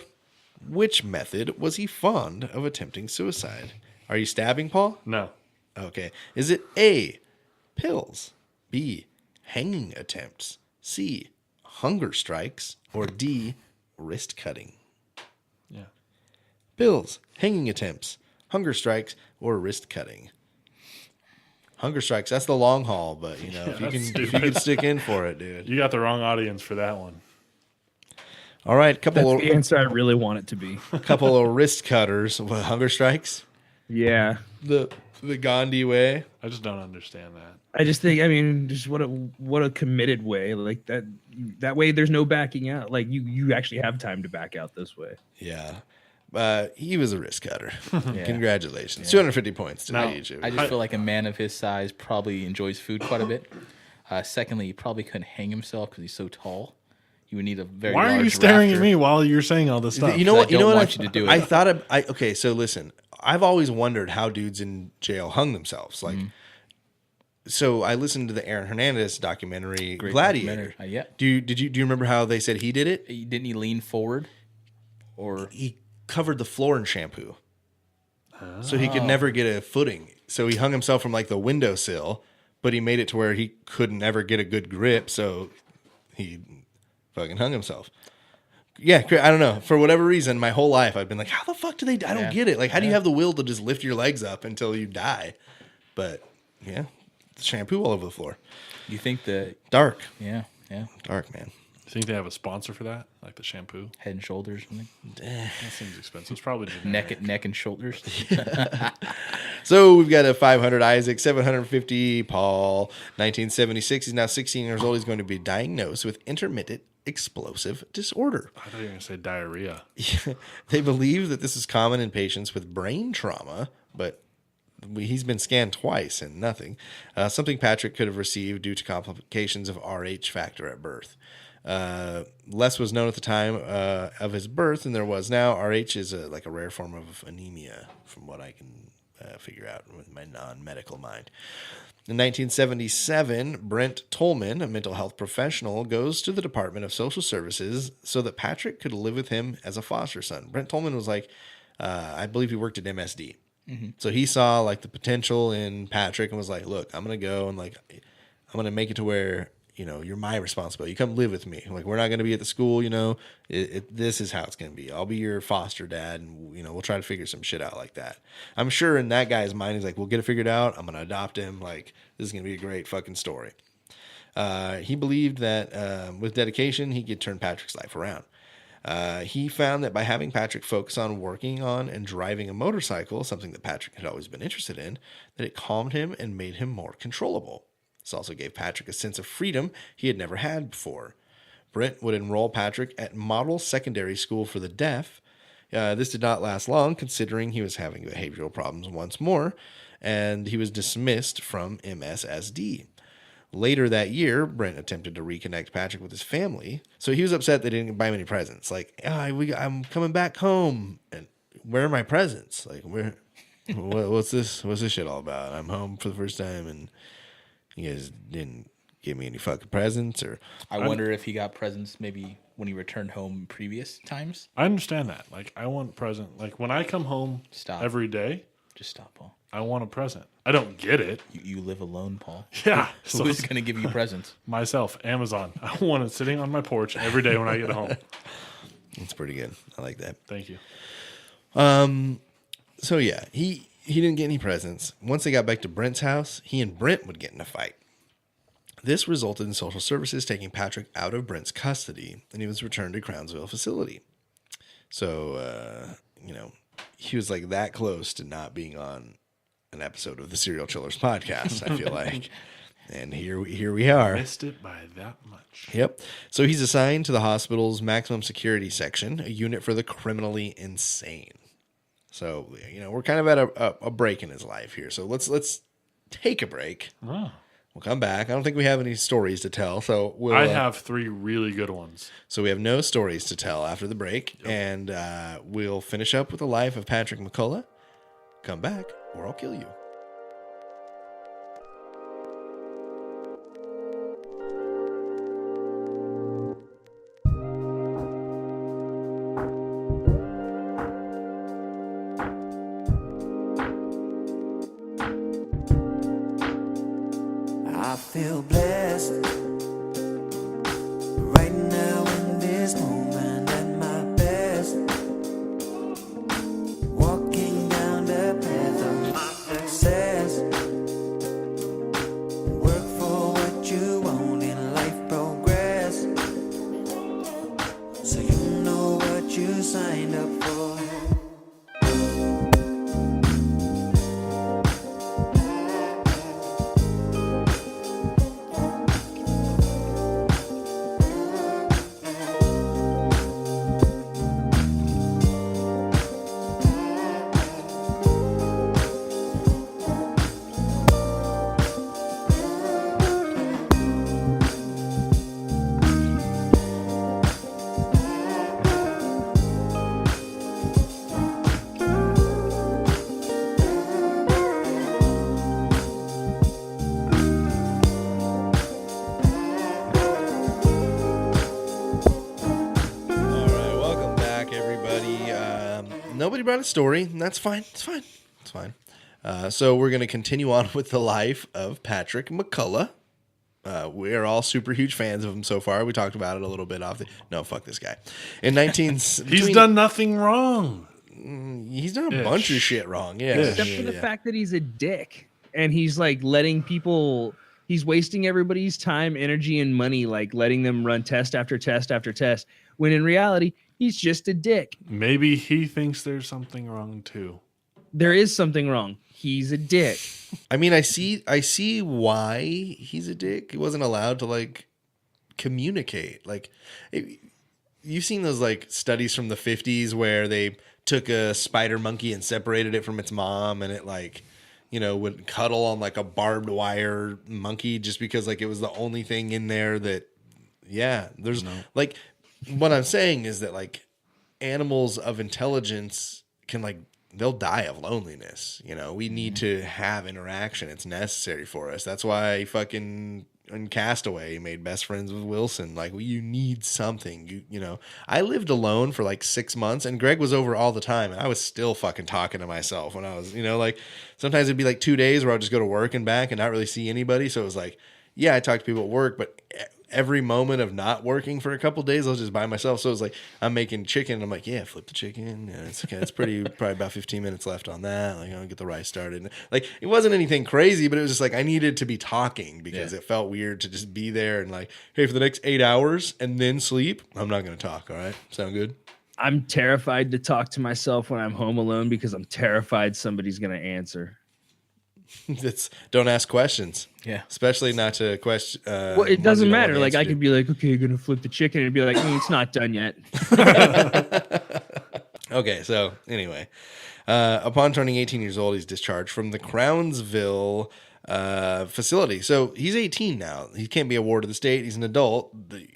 Which method was he fond of attempting suicide? Are you stabbing, Paul? No. Okay. Is it A, pills, B, hanging attempts, C, hunger strikes, or D, wrist cutting? Yeah. Bills, hanging attempts, hunger strikes, or wrist cutting? Hunger strikes, that's the long haul, but you know, if you can stick in for it, dude. You got the wrong audience for that one. All right, That's the answer I really want it to be. couple of wrist cutters. What, hunger strikes? Yeah. The Gandhi way. I just don't understand that. I just think, I mean, just what a committed way. Like that way there's no backing out. Like you actually have time to back out this way. Yeah. He was a wrist cutter. Yeah. Congratulations. 250 points Now, today, YouTube. I just feel like a man of his size probably enjoys food quite a bit. Secondly, he probably couldn't hang himself because he's so tall. You would need a very Why are you large staring rafter. at me while you're saying all this stuff? You know what? I You know don't what? want you to do it. I thought okay, so listen. I've always wondered how dudes in jail hung themselves. Like, so I listened to the Aaron Hernandez documentary, Great Gladiator. documentary. Yeah. Do you remember how they said he did it? Didn't he lean forward? Or He covered the floor in shampoo, so he could never get a footing. So he hung himself from like the windowsill, but he made it to where he couldn't ever get a good grip. So he fucking hung himself. Yeah, I don't know. For whatever reason, my whole life I've been like, how the fuck do they? I don't get it. Like, how do you have the will to just lift your legs up until you die? But yeah, shampoo all over the floor. you think that? Dark, Yeah. dark, man. You think they have a sponsor for that? Like the shampoo? Head and shoulders, something. That seems expensive. It's probably generic. Neck and shoulders. So we've got a 500 Isaac, 750 Paul, 1976. He's now 16 years old. He's going to be diagnosed with intermittent explosive disorder. I thought you were going to say diarrhea. They believe that this is common in patients with brain trauma, but he's been scanned twice and nothing. Something Patrick could have received due to complications of RH factor at birth. Less was known at the time of his birth than there was now. RH is like a rare form of anemia, from what I can figure out with my non-medical mind. In 1977, Brent Tolman, a mental health professional, goes to the Department of Social Services so that Patrick could live with him as a foster son. Brent Tolman was like, I believe he worked at MSD. Mm-hmm. So he saw like the potential in Patrick and was like, look, I'm going to go and like, I'm going to make it to where, you know, you're my responsibility. You come live with me. Like, we're not going to be at the school, you know, this is how it's going to be. I'll be your foster dad, and, you know, we'll try to figure some shit out like that. I'm sure in that guy's mind, he's like, we'll get it figured out. I'm going to adopt him. Like, this is going to be a great fucking story. He believed that with dedication, he could turn Patrick's life around. He found that by having Patrick focus on working on and driving a motorcycle, something that Patrick had always been interested in, that it calmed him and made him more controllable. This also gave Patrick a sense of freedom he had never had before. Brent would enroll Patrick at Model Secondary School for the Deaf. This did not last long, considering he was having behavioral problems once more, and he was dismissed from MSSD. Later that year, Brent attempted to reconnect Patrick with his family, so he was upset they didn't buy him any presents. Like, I'm coming back home, and where are my presents? Like, what's this shit all about? I'm home for the first time, and you guys didn't give me any fucking presents, or I wonder if he got presents maybe when he returned home previous times. I understand that. Like, I want a present. Like, when I come home every day, Just stop, Paul. I want a present. I don't get it. You live alone, Paul. Yeah. Who's going to give you presents? Myself, Amazon. I want it sitting on my porch every day when I get home. it's pretty good. I like that. Thank you. So yeah, he didn't get any presents. Once they got back to Brent's house, he and Brent would get in a fight. This resulted in social services taking Patrick out of Brent's custody, and he was returned to Crownsville facility. So, you know, he was like that close to not being on an episode of the Serial Chillers podcast, I feel like. And here we are. Missed it by that much. Yep. So he's assigned to the hospital's maximum security section, a unit for the criminally insane. So, you know, we're kind of at a break in his life here. So let's take a break. Oh. We'll come back. I don't think we have any stories to tell. So I have 3 really good ones. So we have no stories to tell after the break. Yep. And we'll finish up with the life of Patrick McCullough. Come back or I'll kill you. I feel blessed. what you signed up for. Nobody brought a story, and that's fine. It's fine. It's fine. So we're going to continue on with the life of Patrick McCullough. We are all super huge fans of him so far. We talked about it a little bit off the... No, fuck this guy. He's done nothing wrong. He's done a bunch of shit wrong. Yeah. Except for the fact that he's a dick. And he's like letting people... He's wasting everybody's time, energy, and money, like letting them run test after test after test. When in reality... He's just a dick. Maybe he thinks there's something wrong too. There is something wrong. He's a dick. I mean, I see why he's a dick. He wasn't allowed to like communicate. Like, you've seen those like studies from the 50s where they took a spider monkey and separated it from its mom, and it like, you know, would cuddle on like a barbed wire monkey just because like it was the only thing in there that, yeah, there's like. What I'm saying is that like animals of intelligence can like they'll die of loneliness. You know, we need to have interaction. It's necessary for us. That's why fucking in Castaway made best friends with Wilson. Like, well, you need something. You know, I lived alone for like 6 months, and Greg was over all the time, and I was still fucking talking to myself when I was, you know, like sometimes it'd be like 2 days where I'd just go to work and back and not really see anybody. So it was like, yeah, I talk to people at work, but every moment of not working for a couple of days, I was just by myself. So it was like, I'm making chicken. I'm like, yeah, flip the chicken. Yeah, it's okay. It's probably about 15 minutes left on that. Like, I'll get the rice started. Like, it wasn't anything crazy, but it was just like, I needed to be talking because it felt weird to just be there and like, hey, for the next 8 hours and then sleep, I'm not going to talk. All right. Sound good? I'm terrified to talk to myself when I'm home alone because I'm terrified somebody's going to answer. Don't ask questions. Yeah. Especially not to question. Well, it doesn't matter. Like, I could be like, okay, you're going to flip the chicken, and be like, it's not done yet. Okay. So anyway, upon turning 18 years old, he's discharged from the Crownsville facility. So he's 18 now. He can't be a ward of the state. He's an adult.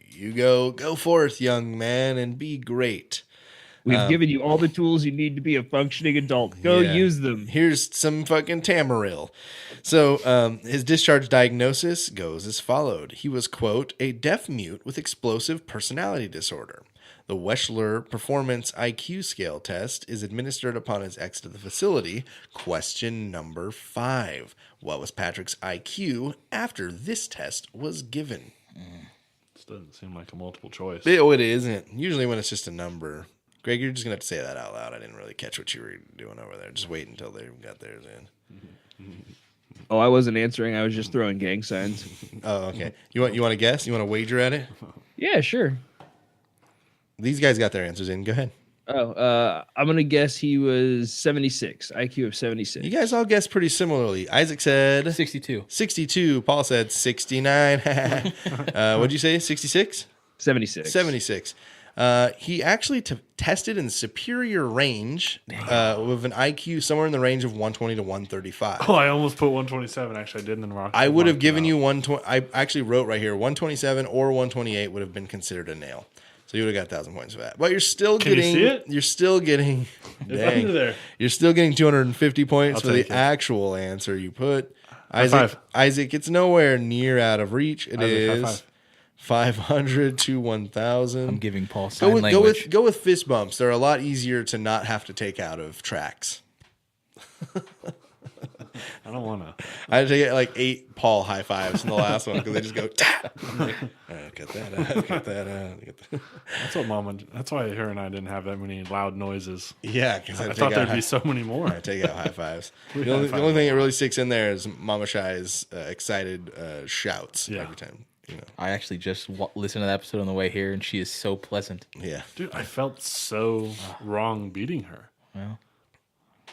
You go forth, young man, and be great. We've given you all the tools you need to be a functioning adult. Go use them. Here's some fucking Tamaril. So his discharge diagnosis goes as followed. He was, quote, a deaf mute with explosive personality disorder. The Wechsler Performance IQ Scale test is administered upon his exit to the facility. Question number 5. What was Patrick's IQ after this test was given? This doesn't seem like a multiple choice. It isn't. Usually when it's just a number. Greg, you're just going to have to say that out loud. I didn't really catch what you were doing over there. Just wait until they got theirs in. Oh, I wasn't answering. I was just throwing gang signs. Oh, okay. You want to guess? You want to wager at it? Yeah, sure. These guys got their answers in. Go ahead. Oh, I'm going to guess he was 76. IQ of 76. You guys all guessed pretty similarly. Isaac said 62. 62. Paul said 69. What'd you say? 66? 76. 76. He actually tested in superior range with an IQ somewhere in the range of 120 to 135. Oh, I almost put 127. Actually, I didn't in rock. I would have given you 120. I actually wrote right here 127 or 128 would have been considered a nail. So you would have got 1,000 points for that. But you're still getting. You see it? You're still getting. It's under there. You're still getting 250 points I'll for the take it. actual answer you put. High five. Isaac, it's nowhere near out of reach. It Isaac, is high five. 500 to 1,000. I'm giving Paul sign Go language. with fist bumps. They're a lot easier to not have to take out of tracks. I don't want to. I had to get like 8 Paul high fives in the last one because they just go tap. Like, cut that out. Cut that out. That's why her and I didn't have that many loud noises. Yeah, because I thought there'd be so many more. I take out high fives. The only thing that really sticks in there is Mama Shy's excited shouts every time. I actually just listened to that episode on the way here, and she is so pleasant. Yeah. Dude, I felt so wrong beating her. Well,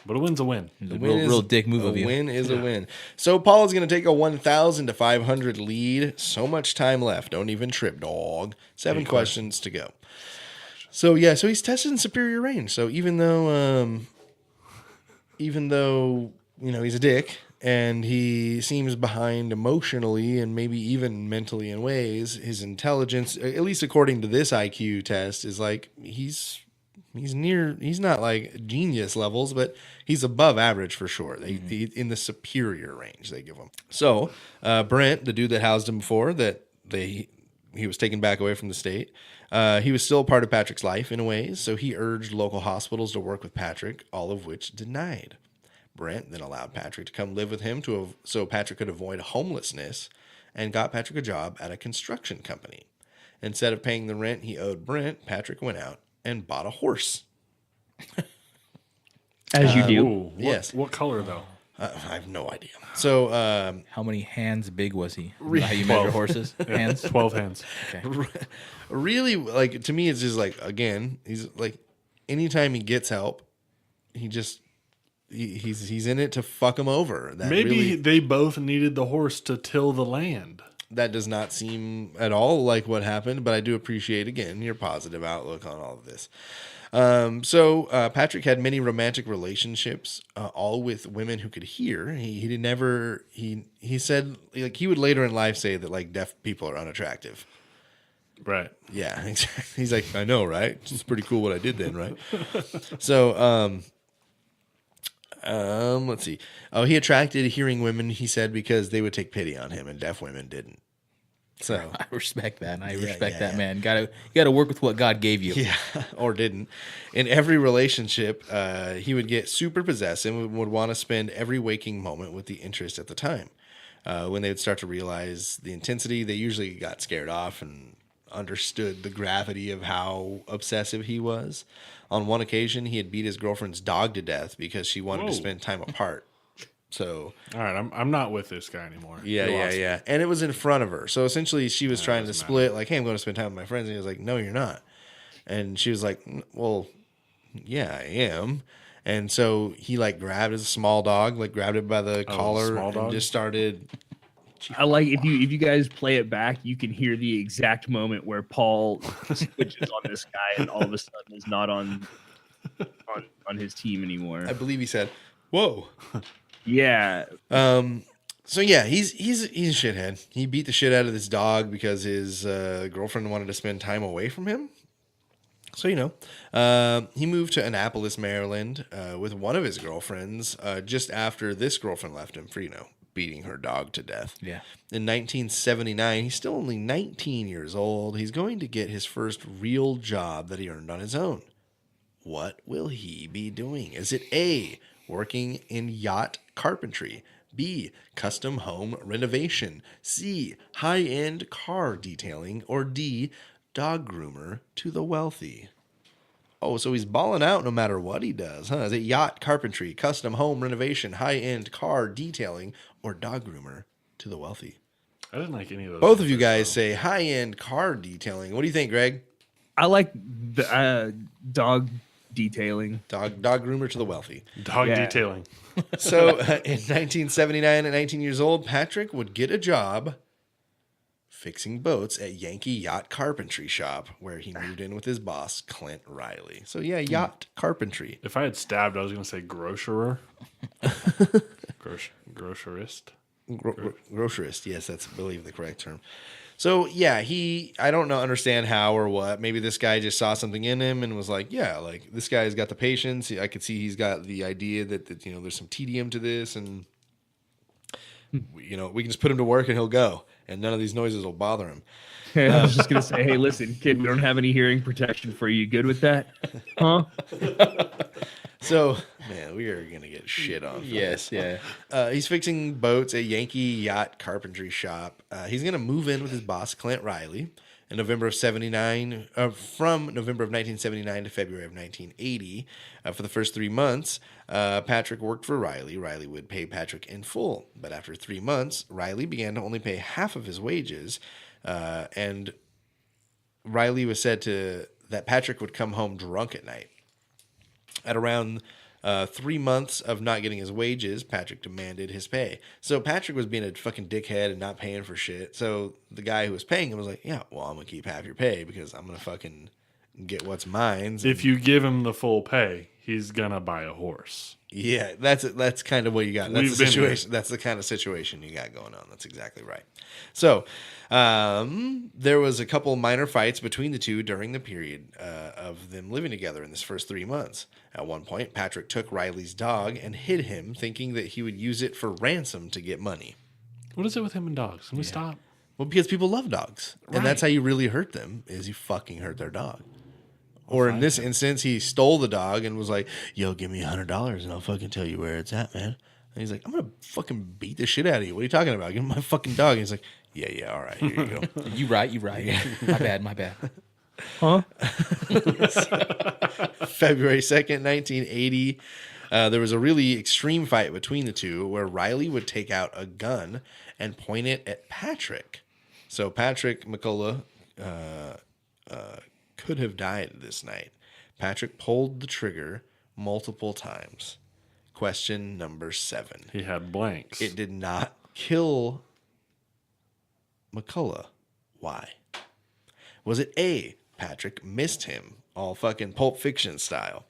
But a win's a win. it was a real dick move of you. A win is a win. So Paul is going to take a 1,000 to 500 lead. So much time left. Don't even trip, dog. 7 questions to go. So he's testing superior range. So even though he's a dick and he seems behind emotionally and maybe even mentally in ways, his intelligence, at least according to this IQ test, is like he's not like genius levels, but he's above average for sure. In the superior range they give him. So Brent, the dude that housed him before, he was taken back away from the state. He was still a part of Patrick's life in ways, so he urged local hospitals to work with Patrick, all of which denied. Brent then allowed Patrick to come live with him so Patrick could avoid homelessness, and got Patrick a job at a construction company. Instead of paying the rent he owed Brent, Patrick went out and bought a horse. As you do. Ooh, Yes. What color, though? I have no idea. So How many hands big was he? You know how you measure 12. horses? Hands? 12 hands. Okay. really, like, to me, it's just like, again, he's like, anytime he gets help, he's in it to fuck him over. Maybe they both needed the horse to till the land. That does not seem at all like what happened, but I do appreciate, again, your positive outlook on all of this. So Patrick had many romantic relationships, all with women who could hear. He said, like, he would later in life say that, like, deaf people are unattractive. Right. Yeah, exactly. He's like, I know, right? It's pretty cool what I did then, right? So, let's see. Oh, he attracted hearing women, he said, because they would take pity on him, and deaf women didn't. So I respect that. I Yeah, respect yeah, that, man. You gotta work with what God gave you. yeah, or didn't. In every relationship, he would get super possessive and would want to spend every waking moment with the interest at the time. When they would start to realize the intensity, they usually got scared off and understood the gravity of how obsessive he was. On one occasion, he had beat his girlfriend's dog to death because she wanted to Whoa. spend time apart. So All right, I'm not with this guy anymore. yeah, You yeah, lost me. yeah. And it was in front of her. So essentially she was trying to doesn't split, like, hey, I'm going to spend time with my friends. And he was like, no, you're not. And she was like, well, yeah, I am. And so he, like, grabbed his small dog, like, grabbed it by the collar small and dog? just started. I like if you guys play it back, you can hear the exact moment where Paul switches on this guy and all of a sudden is not on his team anymore. I believe he said, whoa. Yeah. So yeah, he's a shithead. He beat the shit out of this dog because his girlfriend wanted to spend time away from him. So, he moved to Annapolis, Maryland, with one of his girlfriends just after this girlfriend left him for, beating her dog to death. Yeah. In 1979, he's still only 19 years old. He's going to get his first real job that he earned on his own. What will he be doing? Is it A, working in yacht carpentry, B, custom home renovation, C, high-end car detailing, or D, dog groomer to the wealthy? Oh, so he's balling out no matter what he does, huh? Is it yacht carpentry, custom home renovation, high-end car detailing, or dog groomer to the wealthy? I didn't like any of those. Both of you answers, guys so. say high-end car detailing. What do you think, Greg? I like the dog detailing. Dog groomer to the wealthy. Dog Yeah. detailing. So in 1979, at 19 years old, Patrick would get a job fixing boats at Yankee Yacht Carpentry Shop, where he moved in with his boss, Clint Riley. So yeah, yacht carpentry. If I had stabbed, I was going to say grocerer. Grocerist. Grocerist. Yes, that's, I believe, the correct term. So yeah, I don't understand how or what. Maybe this guy just saw something in him and was like, yeah, like, this guy's got the patience. I could see he's got the idea that there's some tedium to this, and we can just put him to work and he'll go, and none of these noises will bother him. I was just gonna say, hey, listen, kid, we don't have any hearing protection for you. Good with that? Huh? So, man, we are going to get shit on. for Yes, this. yeah. He's fixing boats at Yankee Yacht Carpentry Shop. He's going to move in with his boss, Clint Riley, in November of 79, from November of 1979 to February of 1980. For the first 3 months, Patrick worked for Riley. Riley would pay Patrick in full. But after 3 months, Riley began to only pay half of his wages and Riley was said that Patrick would come home drunk at night. At around 3 months of not getting his wages, Patrick demanded his pay. So Patrick was being a fucking dickhead and not paying for shit. So the guy who was paying him was like, yeah, well, I'm going to keep half your pay because I'm going to fucking get what's mine. If you give him the full pay, he's going to buy a horse. Yeah, that's kind of what you got. That's the situation. That's the kind of situation you got going on. That's exactly right. So, there was a couple minor fights between the two during the period of them living together in this first 3 months. At one point, Patrick took Riley's dog and hid him, thinking that he would use it for ransom to get money. What is it with him and dogs? Can we stop? Well, because people love dogs, and that's how you really hurt them. Is you fucking hurt their dog. Or in this instance, he stole the dog and was like, yo, give me $100 and I'll fucking tell you where it's at, man. And he's like, I'm going to fucking beat the shit out of you. What are you talking about? Give me my fucking dog. And he's like, yeah, all right, here you go. You right. My bad. Huh? February 2nd, 1980, there was a really extreme fight between the two where Riley would take out a gun and point it at Patrick. So Patrick McCullough could have died this night. Patrick pulled the trigger multiple times. Question number 7. He had blanks. It did not kill McCullough. Why? Was it A, Patrick missed him, all fucking Pulp Fiction style?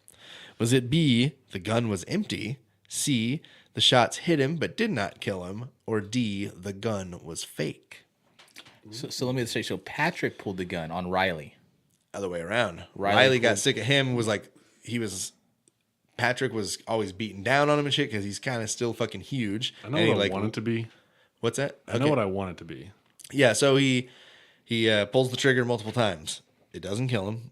Was it B, the gun was empty? C, the shots hit him but did not kill him? Or D, the gun was fake? So let me say, so Patrick pulled the gun on Riley. Other way around. Riley got sick of him, Patrick was always beating down on him and shit because he's kind of still fucking huge. I know what I want it to be. What's that? I know what I want it to be. Yeah, so he pulls the trigger multiple times. It doesn't kill him.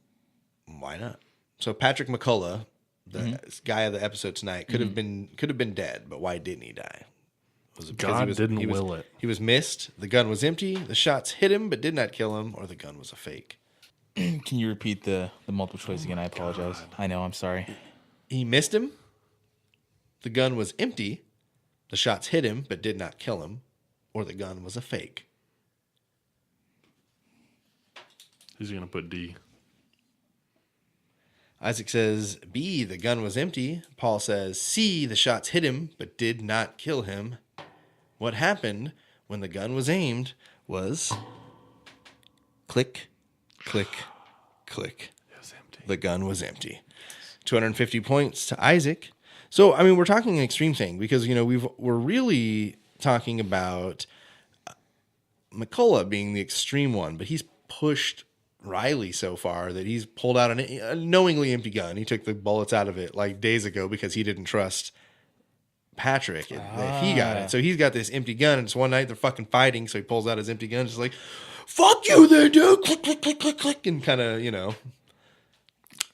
Why not? So Patrick McCullough, the guy of the episode tonight, could have been dead, but why didn't he die? Was it because God didn't will it. He was missed. The gun was empty. The shots hit him but did not kill him, or the gun was a fake. Can you repeat the multiple choice again? I apologize. I know. I'm sorry. He missed him. The gun was empty. The shots hit him but did not kill him, or the gun was a fake. Who's going to put D? Isaac says B, the gun was empty. Paul says C, the shots hit him but did not kill him. What happened when the gun was aimed was click, click, click. It was empty. The gun was empty. 250 points to Isaac. So, I mean, we're talking an extreme thing because, we're really talking about McCullough being the extreme one, but he's pushed Riley so far that he's pulled out a knowingly empty gun. He took the bullets out of it like days ago because he didn't trust Patrick that he got it. So he's got this empty gun, and it's one night they're fucking fighting, so he pulls out his empty gun, just like, fuck you there, dude, click, click, click, click, click, and kind of, I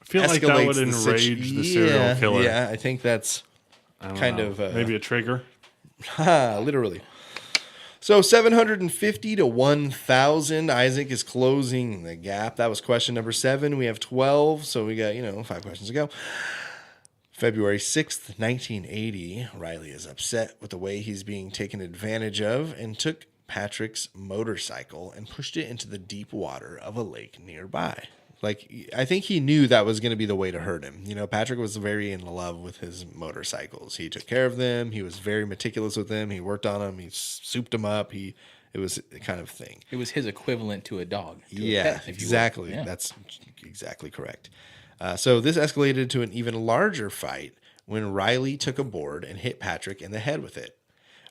feel like that would enrage the serial killer. Yeah, I think that's kind of... maybe a trigger? Literally. So 750 to 1,000. Isaac is closing the gap. That was question number 7. We have 12, so we got, 5 questions to go. February 6th, 1980. Riley is upset with the way he's being taken advantage of and took Patrick's motorcycle and pushed it into the deep water of a lake nearby. I think he knew that was going to be the way to hurt him. Patrick was very in love with his motorcycles. He took care of them. He was very meticulous with them. He worked on them. He souped them up. It was the kind of thing. It was his equivalent to a dog. Yeah, a pet, exactly. Yeah. That's exactly correct. So this escalated to an even larger fight when Riley took a board and hit Patrick in the head with it.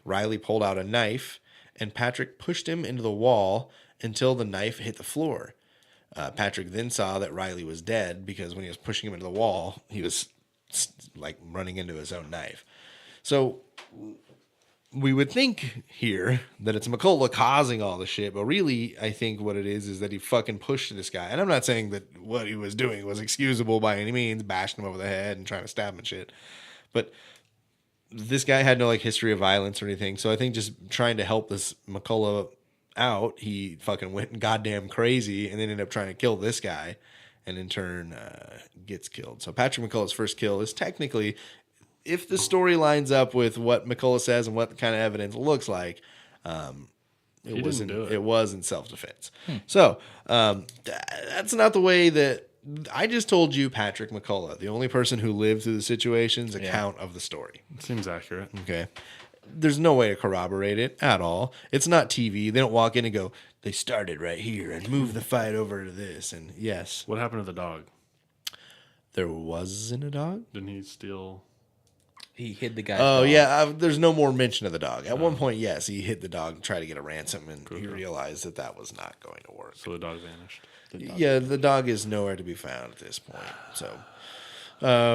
Riley pulled out a knife, and Patrick pushed him into the wall until the knife hit the floor. Patrick then saw that Riley was dead because when he was pushing him into the wall, he was running into his own knife. So we would think here that it's McCullough causing all the shit, but really I think what it is that he fucking pushed this guy. And I'm not saying that what he was doing was excusable by any means, bashing him over the head and trying to stab him and shit. But this guy had no history of violence or anything. So I think just trying to help this McCullough out, he fucking went goddamn crazy and then ended up trying to kill this guy and in turn gets killed. So Patrick McCullough's first kill is technically, if the story lines up with what McCullough says and what the kind of evidence looks like, He didn't do it. It was in self-defense. So that's not the way that I just told you. Patrick McCullough, the only person who lived through the situation's account of the story. Seems accurate. Okay. There's no way to corroborate it at all. It's not TV. They don't walk in and go, they started right here and move the fight over to this. And yes, What happened to the dog? there wasn't a dog. Didn't he steal? He hid the guy's Oh dog. yeah, there's no more mention of the dog. At one point, yes, he hit the dog to try to get a ransom, and he realized that that was not going to work. So the dog vanished. Yeah, the dog is nowhere to be found at this point. So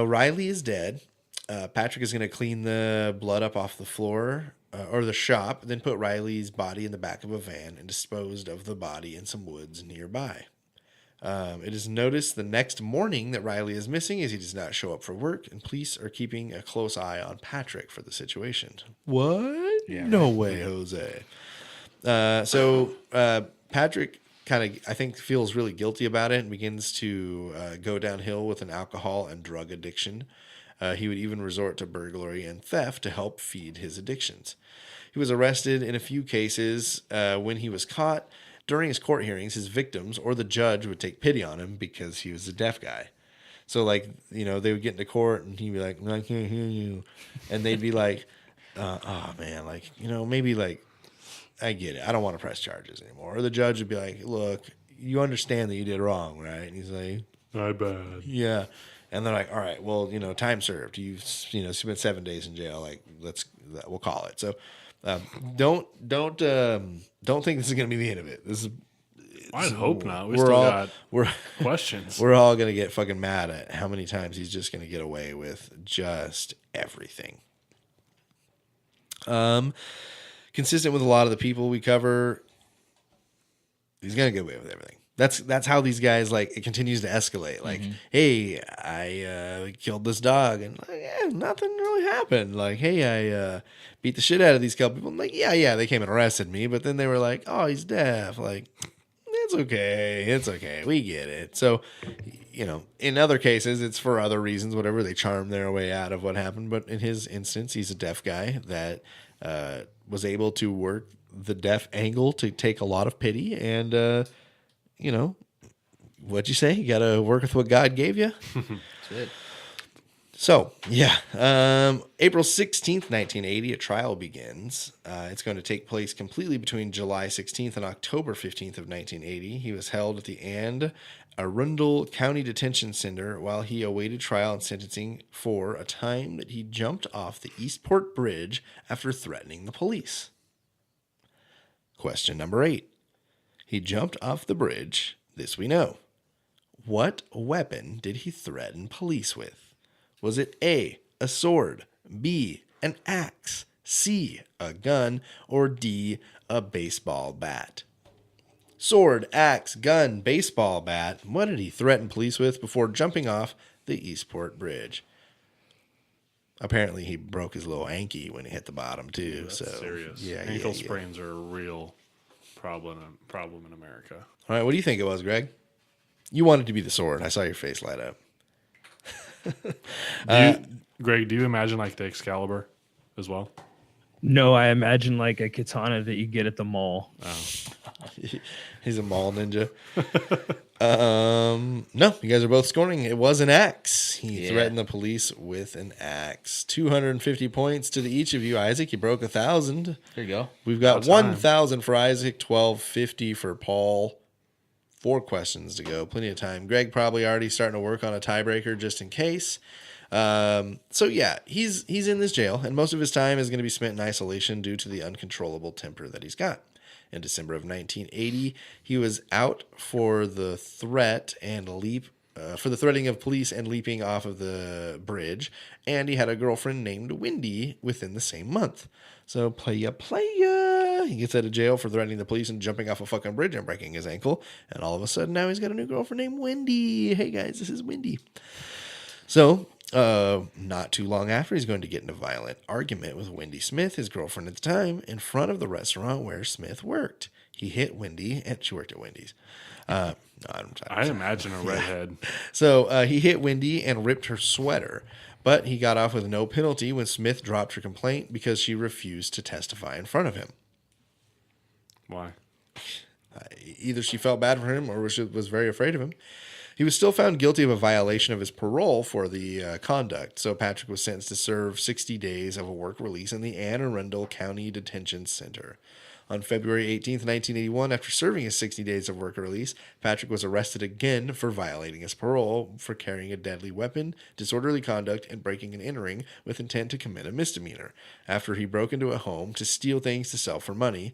Riley is dead. Patrick is going to clean the blood up off the floor or the shop, then put Riley's body in the back of a van and disposed of the body in some woods nearby. It is noticed the next morning that Riley is missing as he does not show up for work, and police are keeping a close eye on Patrick for the situation. What? Yeah, no way, Jose. So Patrick kind of, I think, feels really guilty about it and begins to go downhill with an alcohol and drug addiction. He would even resort to burglary and theft to help feed his addictions. He was arrested in a few cases. When he was caught during his court hearings, his victims or the judge would take pity on him because he was a deaf guy. So, like, they would get into court and he'd be like, I can't hear you. And they'd be like, oh, man, like, maybe, like, I get it. I don't want to press charges anymore. Or the judge would be like, look, you understand that you did wrong, right? And he's like, My bad. yeah. And they're like, all right, well, time served. You've, spent 7 days in jail. Like, we'll call it. So, don't think this is going to be the end of it. This is. I hope not. We still got questions. We're all going to get fucking mad at how many times he's just going to get away with just everything. Consistent with a lot of the people we cover, he's going to get away with everything. That's how these guys, like, it continues to escalate. Like, hey, I killed this dog, and like, nothing really happened. Like, hey, I beat the shit out of these couple people. I'm like, yeah, they came and arrested me, but then they were like, oh, he's deaf. Like, it's okay, we get it. So, in other cases, it's for other reasons, whatever. They charm their way out of what happened. But in his instance, he's a deaf guy that was able to work the deaf angle to take a lot of pity and. What'd you say? You got to work with what God gave you. That's it. So, yeah. April 16th, 1980, a trial begins. It's going to take place completely between July 16th and October 15th of 1980. He was held at the Anne Arundel County Detention Center while he awaited trial and sentencing for a time that he jumped off the Eastport Bridge after threatening the police. Question number 8. He jumped off the bridge. This we know. What weapon did he threaten police with? Was it A, a sword, B, an axe, C, a gun, or D, a baseball bat? Sword, axe, gun, baseball bat. What did he threaten police with before jumping off the Eastport Bridge? Apparently, he broke his little ankle when he hit the bottom, too. That's so serious. Yeah, Ankle sprains are a real problem in America. All right, what do you think it was, Greg? You wanted to be the sword. I saw your face light up. Greg, do you imagine like the Excalibur as well? No, I imagine like a katana that you get at the mall. He's a mall ninja. No, you guys are both scoring. It was an axe. He threatened the police with an axe. 250 points to each of you. Isaac, you broke 1,000. There you go. We've got 1,000 for Isaac, 1,250 for Paul. 4 questions to go. Plenty of time. Greg probably already starting to work on a tiebreaker just in case. So yeah, he's in this jail, and most of his time is going to be spent in isolation due to the uncontrollable temper that he's got. In December of 1980, he was out for the threat and for the threatening of police and leaping off of the bridge, and he had a girlfriend named Wendy within the same month. So playa. He gets out of jail for threatening the police and jumping off a fucking bridge and breaking his ankle, and all of a sudden now he's got a new girlfriend named Wendy. Hey guys, this is Wendy. So not too long after, he's going to get in a violent argument with Wendy Smith, his girlfriend at the time, in front of the restaurant where Smith worked. He hit Wendy, and she worked at Wendy's. I imagine a redhead. So he hit Wendy and ripped her sweater, but he got off with no penalty when Smith dropped her complaint because she refused to testify in front of him. Why? Either she felt bad for him or was very afraid of him. He was still found guilty of a violation of his parole for the conduct, so Patrick was sentenced to serve 60 days of a work release in the Anne Arundel County Detention Center. On February 18th, 1981, after serving his 60 days of work release, Patrick was arrested again for violating his parole for carrying a deadly weapon, disorderly conduct, and breaking and entering with intent to commit a misdemeanor, after he broke into a home to steal things to sell for money.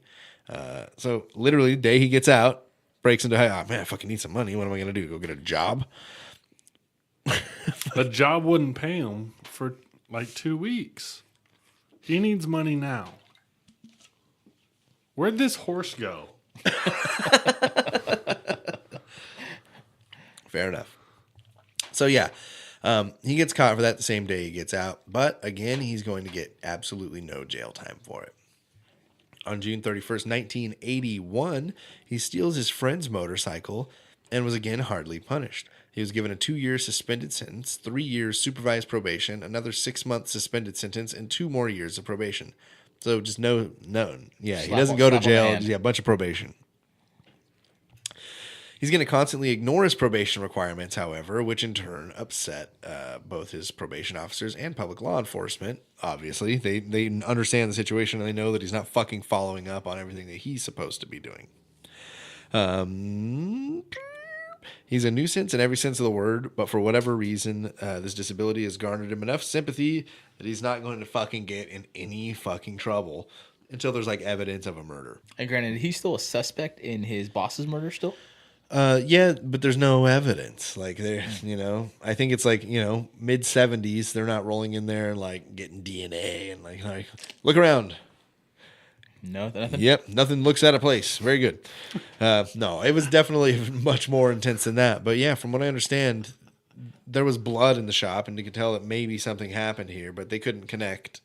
So literally, the day he gets out, breaks into, oh man, I fucking need some money. What am I going to do? Go get a job? The job wouldn't pay him for like 2 weeks. He needs money now. Where'd this horse go? Fair enough. So yeah, he gets caught for that the same day he gets out. But again, he's going to get absolutely no jail time for it. On June 31st, 1981, he steals his friend's motorcycle and was again hardly punished. He was given a 2-year suspended sentence, 3 years supervised probation, another 6-month suspended sentence, and 2 more years of probation. So just no. Yeah, he doesn't go to jail. Yeah, a bunch of probation. He's going to constantly ignore his probation requirements, however, which in turn upset both his probation officers and public law enforcement. Obviously, they understand the situation and they know that he's not fucking following up on everything that he's supposed to be doing. He's a nuisance in every sense of the word, but for whatever reason, this disability has garnered him enough sympathy that he's not going to fucking get in any fucking trouble until there's like evidence of a murder. And granted, he's still a suspect in his boss's murder still? Yeah, but there's no evidence. Like, I think it's like, mid 70s. They're not rolling in there and like getting DNA and like look around. No, nothing. Yep, nothing looks out of place. Very good. No, it was definitely much more intense than that. But yeah, from what I understand, there was blood in the shop, and you could tell that maybe something happened here, but they couldn't connect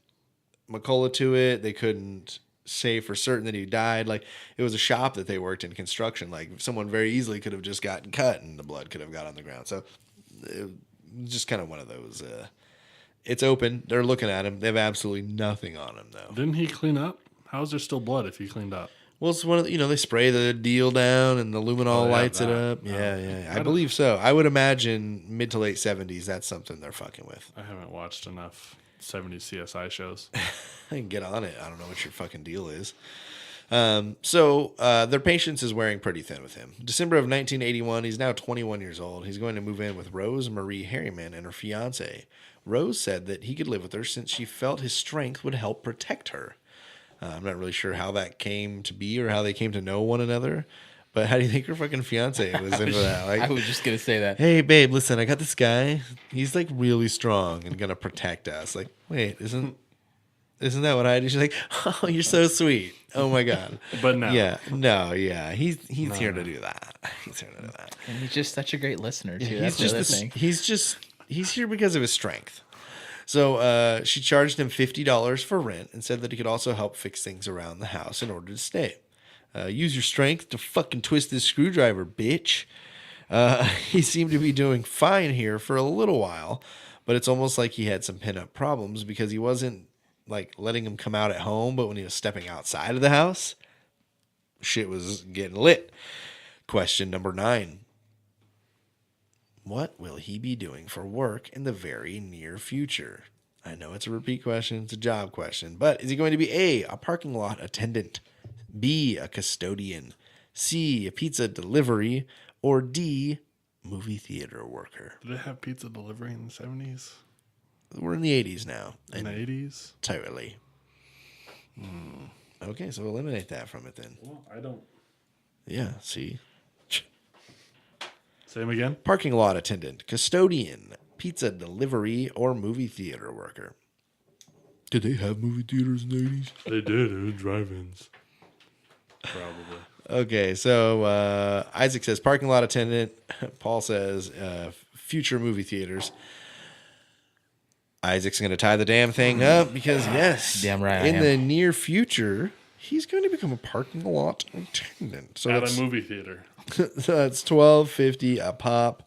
McCullough to it. They couldn't say for certain that he died. Like, it was a shop that they worked in, construction. Like, someone very easily could have just gotten cut and the blood could have got on the ground. So it was just kind of one of those. It's open. They're looking at him. They have absolutely nothing on him, though. Didn't he clean up? How is there still blood if he cleaned up? Well, it's one of the, they spray the deal down and the luminol lights it up. Yeah. I believe so. I would imagine mid to late 70s, that's something they're fucking with. I haven't watched enough 70s CSI shows. I can get on it. I don't know what your fucking deal is. So their patience is wearing pretty thin with him. December of 1981, he's now 21 years old. He's going to move in with Rose Marie Harriman and her fiance. Rose said that he could live with her since she felt his strength would help protect her. I'm not really sure how that came to be or how they came to know one another. But how do you think her fucking fiance was into that? Like, I was just going to say that. Hey, babe, listen, I got this guy. He's like really strong and going to protect us. Like, wait, isn't that what I do? She's like, oh, you're so sweet. Oh, my God. But no. Yeah. He's here to do that. He's here to do that. And he's just such a great listener, too. He's That's the other thing. He's here because of his strength. So she charged him $50 for rent and said that he could also help fix things around the house in order to stay. Use your strength to fucking twist this screwdriver, bitch. He seemed to be doing fine here for a little while, but it's almost like he had some pent-up problems because he wasn't like letting him come out at home, but when he was stepping outside of the house, shit was getting lit. Question number 9. What will he be doing for work in the very near future? I know it's a repeat question. It's a job question. But is he going to be A, parking lot attendant, B, a custodian, C, a pizza delivery, or D, movie theater worker? Did they have pizza delivery in the 70s? We're in the 80s now. In the 80s? Totally. Okay, so eliminate that from it then. Well, I don't. Yeah, see? Say them again? Parking lot attendant, custodian, pizza delivery, or movie theater worker. Did they have movie theaters in the 80s? They did. It was drive-ins. Probably. Okay, so Isaac says parking lot attendant. Paul says future movie theaters. Isaac's going to tie the damn thing up because, yes, Damn right I in am. the near future, he's going to become a parking lot attendant. So At that's, a movie theater. so that's $12.50 a pop.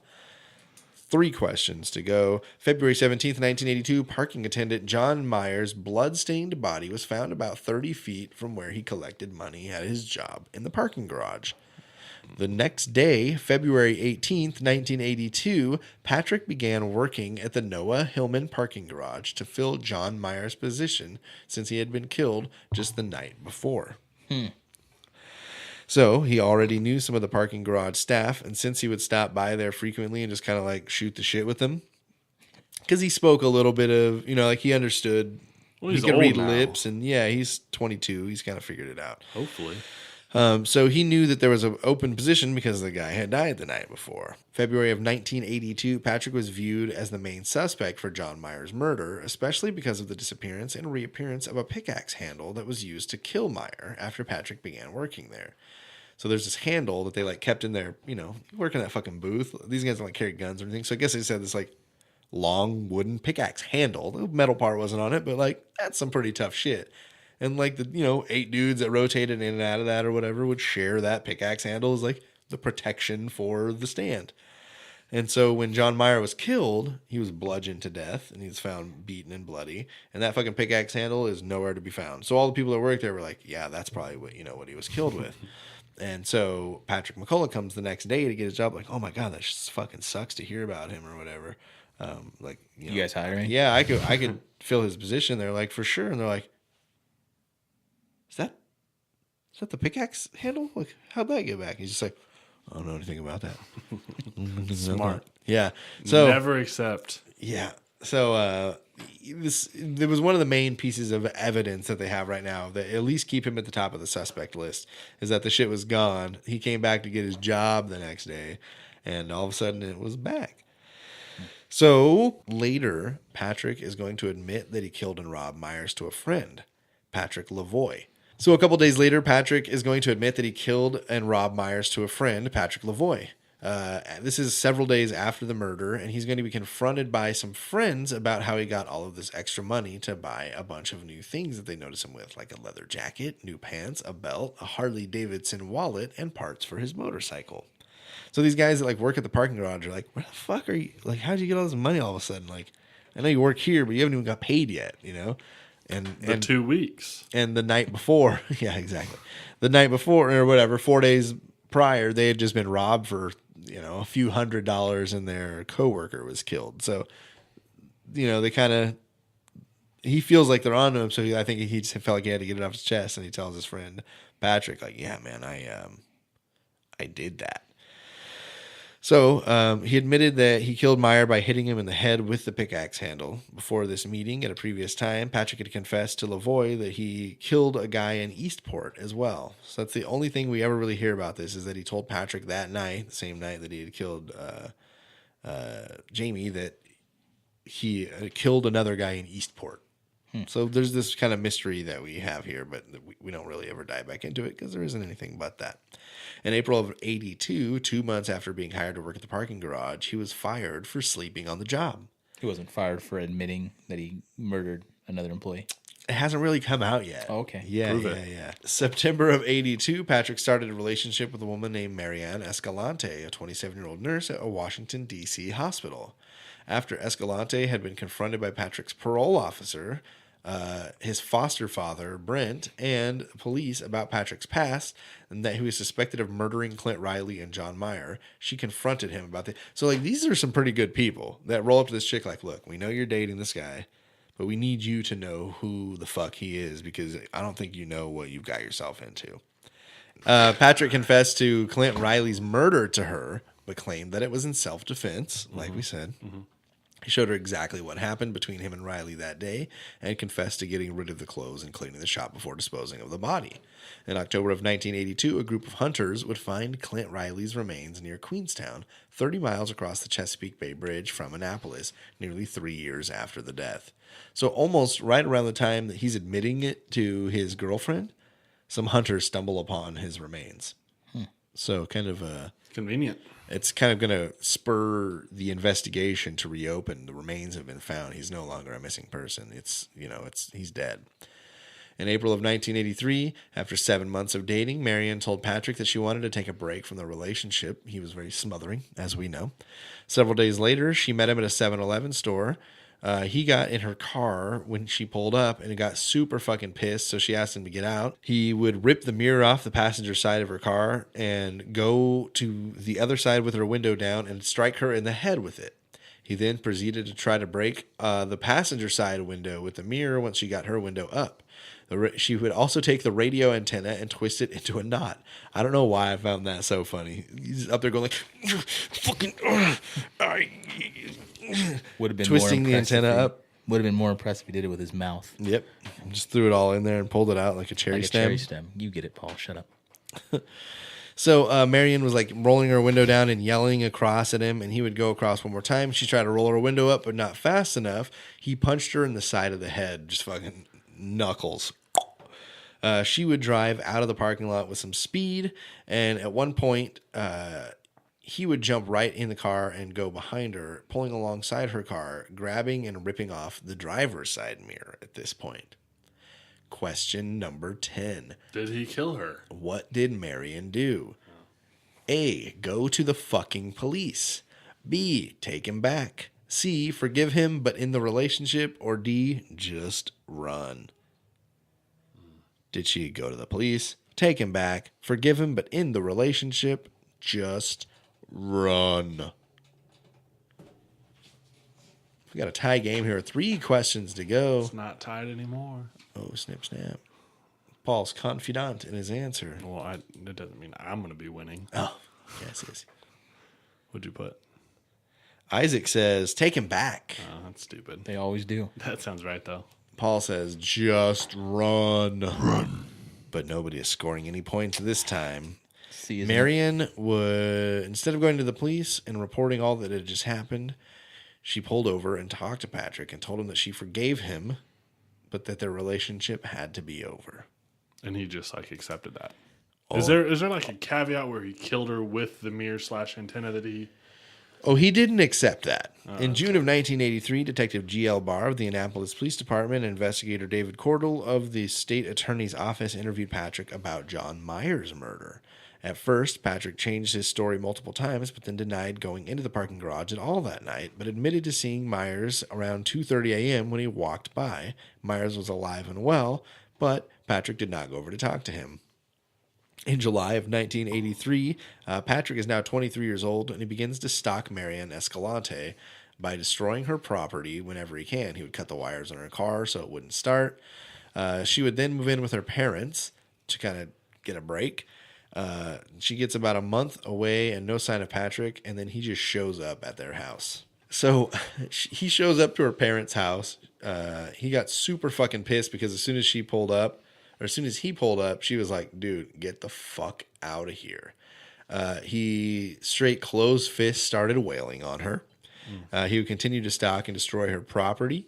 3 questions to go. February 17th, 1982, parking attendant John Myers' blood-stained body was found about 30 feet from where he collected money at his job in the parking garage. The next day, February 18th, 1982, Patrick began working at the Noah Hillman parking garage to fill John Myers' position since he had been killed just the night before. So he already knew some of the parking garage staff, and since he would stop by there frequently and just kind of like shoot the shit with them, because he spoke a little bit of, like he understood. Well, he he's could old read now. lips, and he's 22. He's kind of figured it out. Hopefully. So he knew that there was an open position because the guy had died the night before. February of 1982, Patrick was viewed as the main suspect for John Myers' murder, especially because of the disappearance and reappearance of a pickaxe handle that was used to kill Meyer after Patrick began working there. So there's this handle that they like kept in their, work in that fucking booth. These guys don't like carry guns or anything. So I guess they just had this like long wooden pickaxe handle. The metal part wasn't on it, but like that's some pretty tough shit. And like the 8 dudes that rotated in and out of that or whatever would share that pickaxe handle as like the protection for the stand. And so when John Meyer was killed, he was bludgeoned to death and he was found beaten and bloody. And that fucking pickaxe handle is nowhere to be found. So all the people that worked there were like, yeah, that's probably what he was killed with. And so Patrick McCullough comes the next day to get his job. Like, oh my God, that just fucking sucks to hear about him or whatever. You guys hiring? Yeah, I could fill his position. They're like, for sure. And they're like, Is that the pickaxe handle? Like, how'd that get back? He's just like, I don't know anything about that. Smart. Yeah. So Never accept. yeah. So there was one of the main pieces of evidence that they have right now that at least keep him at the top of the suspect list is that the shit was gone. He came back to get his job the next day, and all of a sudden it was back. So later, Patrick is going to admit that he killed and robbed Myers to a friend, Patrick Lavoie. So a couple days later, Patrick is going to admit that he killed and robbed Myers to a friend, Patrick Lavoie. This is several days after the murder, and he's going to be confronted by some friends about how he got all of this extra money to buy a bunch of new things that they notice him with, like a leather jacket, new pants, a belt, a Harley Davidson wallet, and parts for his motorcycle. So these guys that like work at the parking garage are like, where the fuck are you? Like, how'd you get all this money all of a sudden? Like, I know you work here, but you haven't even got paid yet, And 2 weeks. And the night before, yeah, exactly. The night before or whatever, 4 days prior, they had just been robbed for, a few $100s and their coworker was killed. So, they kind of, he feels like they're on to him. So I think he just felt like he had to get it off his chest. And he tells his friend Patrick, like, yeah, man, I did that. So he admitted that he killed Meyer by hitting him in the head with the pickaxe handle. Before this meeting at a previous time, Patrick had confessed to Lavoie that he killed a guy in Eastport as well. So that's the only thing we ever really hear about this is that he told Patrick that night, the same night that he had killed Jamie, that he killed another guy in Eastport. So there's this kind of mystery that we have here, but we don't really ever dive back into it because there isn't anything but that. In April of 82, 2 months after being hired to work at the parking garage, he was fired for sleeping on the job. He wasn't fired for admitting that he murdered another employee. It hasn't really come out yet. Oh, okay. Yeah, Prove yeah, it. yeah. September of 82, Patrick started a relationship with a woman named Marianne Escalante, a 27-year-old nurse at a Washington, D.C. hospital. After Escalante had been confronted by Patrick's parole officer, his foster father, Brent, and police about Patrick's past and that he was suspected of murdering Clint Riley and John Meyer, she confronted him about that. So, like, these are some pretty good people that roll up to this chick like, look, we know you're dating this guy, but we need you to know who the fuck he is because I don't think you know what you've got yourself into. Patrick confessed to Clint Riley's murder to her, but claimed that it was in self-defense, like we said. Mm-hmm. He showed her exactly what happened between him and Riley that day and confessed to getting rid of the clothes and cleaning the shop before disposing of the body. In October of 1982, a group of hunters would find Clint Riley's remains near Queenstown, 30 miles across the Chesapeake Bay Bridge from Annapolis, nearly 3 years after the death. So almost right around the time that he's admitting it to his girlfriend, some hunters stumble upon his remains. So kind of Convenient. it's kind of going to spur the investigation to reopen. The remains have been found. He's no longer a missing person. He's dead. In April of 1983, after 7 months of dating, Marion told Patrick that she wanted to take a break from the relationship. He was very smothering, as we know. Several days later, she met him at a 7-Eleven store. He got in her car when she pulled up and got super fucking pissed, so she asked him to get out. He would rip the mirror off the passenger side of her car and go to the other side with her window down and strike her in the head with it. He then proceeded to try to break the passenger side window with the mirror once she got her window up. She would also take the radio antenna and twist it into a knot. I don't know why I found that so funny. He's up there going like, fucking... Would have been twisting the antenna up. Would have been more impressive if he did it with his mouth. Yep. Just threw it all in there and pulled it out like a cherry Like a stem. cherry stem. You get it, Paul. Shut up. So Marion was like rolling her window down and yelling across at him, and he would go across one more time. She tried to roll her window up, but not fast enough. He punched her in the side of the head, just fucking knuckles. She would drive out of the parking lot with some speed, and at one point, he would jump right in the car and go behind her, pulling alongside her car, grabbing and ripping off the driver's side mirror at this point. Question number 10. Did he kill her? What did Marion do? A. Go to the fucking police. B. Take him back. C. Forgive him, but in the relationship. Or D. Just run. Did she go to the police, take him back, forgive him, but in the relationship, just run? We got a tie game here. 3 questions to go. It's not tied anymore. Oh, snip, snap. Paul's confidant in his answer. Well, that doesn't mean I'm going to be winning. Oh, yes. What'd you put? Isaac says, take him back. Oh, that's stupid. They always do. That sounds right, though. Paul says, just run. Run. But nobody is scoring any points this time. See, Marion would, instead of going to the police and reporting all that had just happened, she pulled over and talked to Patrick and told him that she forgave him, but that their relationship had to be over. And he just like accepted that. Oh. Is there like a caveat where he killed her with the mirror/antenna that he... Oh, he didn't accept that. In June of 1983, Detective G.L. Barr of the Annapolis Police Department and investigator David Cordell of the state attorney's office interviewed Patrick about John Myers' murder. At first, Patrick changed his story multiple times, but then denied going into the parking garage at all that night, but admitted to seeing Myers around 2:30 a.m. when he walked by. Myers was alive and well, but Patrick did not go over to talk to him. In July of 1983, Patrick is now 23 years old, and he begins to stalk Marion Escalante by destroying her property whenever he can. He would cut the wires on her car so it wouldn't start. She would then move in with her parents to kind of get a break. She gets about a month away and no sign of Patrick, and then he just shows up at their house. So he shows up to her parents' house. He got super fucking pissed because as soon as he pulled up, she was like, dude, get the fuck out of here. He straight closed fist started wailing on her. He would continue to stalk and destroy her property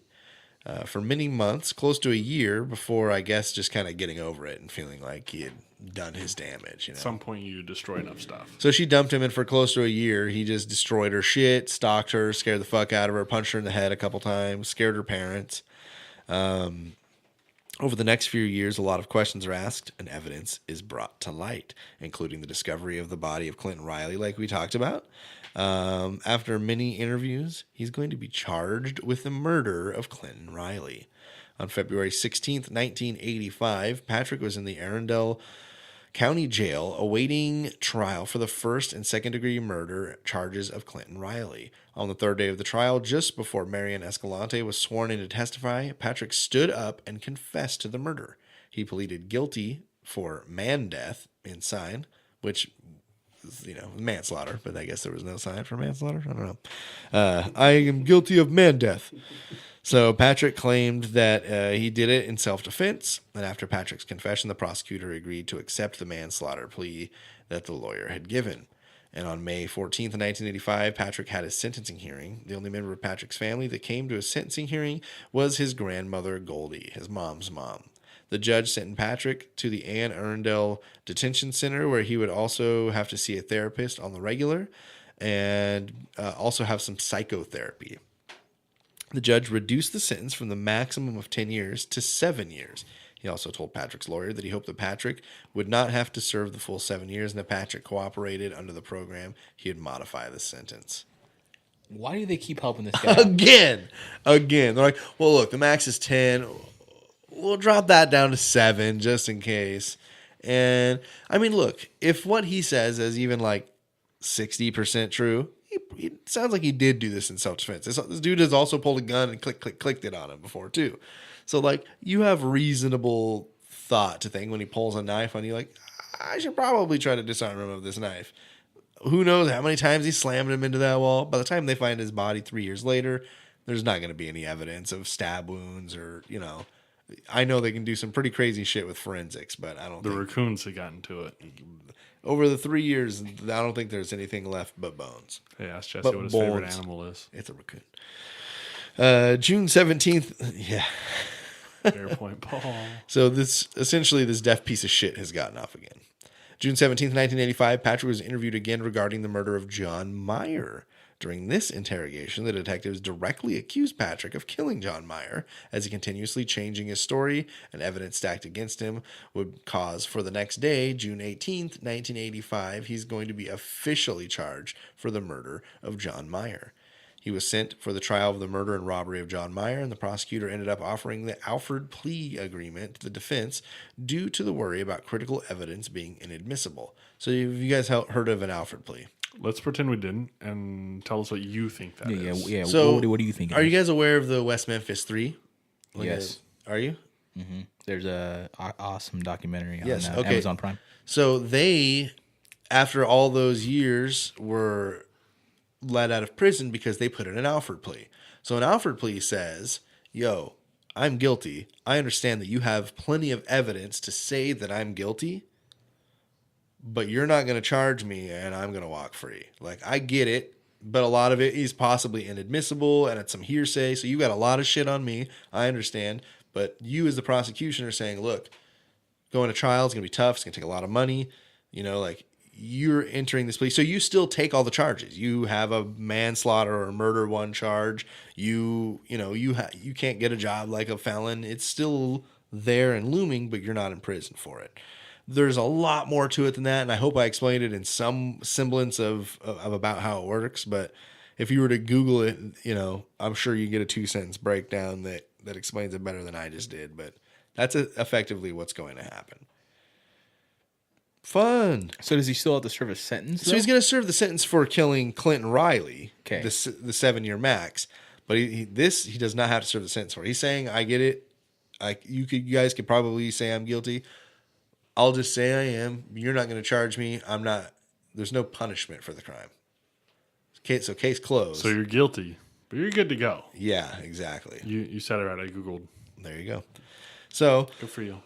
for many months, close to a year, before I guess just kind of getting over it and feeling like he had done his damage. You know? At some point, you destroy enough stuff. So she dumped him, and for close to a year, he just destroyed her shit, stalked her, scared the fuck out of her, punched her in the head a couple times, scared her parents. Over the next few years, a lot of questions are asked and evidence is brought to light, including the discovery of the body of Clinton Riley, like we talked about. After many interviews, he's going to be charged with the murder of Clinton Riley. On February 16th, 1985, Patrick was in the Arundel County Jail awaiting trial for the first and second degree murder charges of Clinton Riley. On the third day of the trial, just before Marion Escalante was sworn in to testify, Patrick stood up and confessed to the murder. He pleaded guilty for man death in sign, which, you know, manslaughter, but I guess there was no sign for manslaughter. I don't know. I am guilty of man death. So Patrick claimed that he did it in self-defense, and after Patrick's confession, the prosecutor agreed to accept the manslaughter plea that the lawyer had given. And on May 14th, 1985, Patrick had his sentencing hearing. The only member of Patrick's family that came to his sentencing hearing was his grandmother, Goldie, his mom's mom. The judge sentenced Patrick to the Anne Arundel Detention Center, where he would also have to see a therapist on the regular and also have some psychotherapy. The judge reduced the sentence from the maximum of 10 years to 7 years. He also told Patrick's lawyer that he hoped that Patrick would not have to serve the full 7 years, and that Patrick cooperated under the program, he would modify the sentence. Why do they keep helping this guy out? Again. They're like, well, look, the max is 10. We'll drop that down to 7 just in case. And I mean, look, if what he says is even like 60% true, it sounds like he did do this in self-defense. This dude has also pulled a gun and clicked it on him before too. So like, you have reasonable thought to think when he pulls a knife on you, like, I should probably try to disarm him of this knife. Who knows how many times he slammed him into that wall. By the time they find his body 3 years later, there's not going to be any evidence of stab wounds or, you know, I know they can do some pretty crazy shit with forensics, but I don't think raccoons have gotten to it. over the 3 years, I don't think there's anything left but bones. Hey, ask Jesse But what his favorite bones. animal is. It's a raccoon. June 17th. Yeah. Fair point, Paul. So this deaf piece of shit has gotten off again. June 17th, 1985, Patrick was interviewed again regarding the murder of John Meyer. During this interrogation, the detectives directly accused Patrick of killing John Meyer, as he continuously changing his story and evidence stacked against him would cause for the next day, June 18th, 1985, he's going to be officially charged for the murder of John Meyer. He was sent for the trial of the murder and robbery of John Meyer, and the prosecutor ended up offering the Alford plea agreement to the defense due to the worry about critical evidence being inadmissible. So have you guys heard of an Alford plea? Let's pretend we didn't, and tell us what you think that is. Yeah. So what do you think? Are you guys aware of the West Memphis 3? Yes. Are you? There's a awesome documentary on Yes, okay. Amazon Prime. So they, after all those years, were let out of prison because they put in an Alford plea. So an Alford plea says, yo, I'm guilty. I understand that you have plenty of evidence to say that I'm guilty, but you're not going to charge me and I'm going to walk free. Like, I get it, but a lot of it is possibly inadmissible and it's some hearsay. So you got a lot of shit on me. I understand. But you as the prosecution are saying, look, going to trial is going to be tough. It's going to take a lot of money. You know, like, you're entering this plea. So you still take all the charges. You have a manslaughter or murder one charge. You can't get a job like a felon. It's still there and looming, but you're not in prison for it. There's a lot more to it than that, and I hope I explained it in some semblance of about how it works. But if you were to Google it, you know, I'm sure you get a 2-sentence breakdown that explains it better than I just did. But that's effectively what's going to happen. Fun. So does he still have to serve a sentence? So he's going to serve the sentence for killing Clinton Riley, Okay. the 7-year max. But he does not have to serve the sentence for. He's saying, I get it. You guys could probably say I'm guilty. I'll just say I am. You're not going to charge me. I'm not. There's no punishment for the crime. So case closed. So you're guilty, but you're good to go. Yeah, exactly. You said it right. I Googled. There you go. So, Good for you.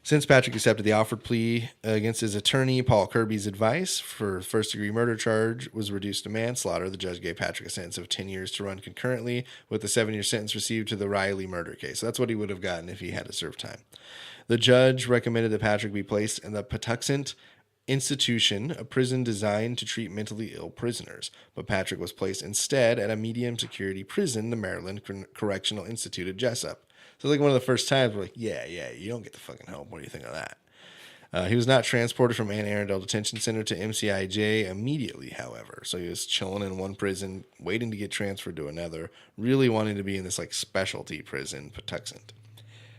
Since Patrick accepted the Alford plea against his attorney, Paul Kirby's advice for first-degree murder charge was reduced to manslaughter. The judge gave Patrick a sentence of 10 years to run concurrently with the 7-year sentence received to the Riley murder case. So that's what he would have gotten if he had to serve time. The judge recommended that Patrick be placed in the Patuxent Institution, a prison designed to treat mentally ill prisoners. But Patrick was placed instead at a medium-security prison, the Maryland Correctional Institute at Jessup. So like one of the first times we're like, yeah, you don't get the fucking help. What do you think of that? He was not transported from Anne Arundel Detention Center to MCIJ immediately, however. So he was chilling in one prison, waiting to get transferred to another, really wanting to be in this like specialty prison, Patuxent.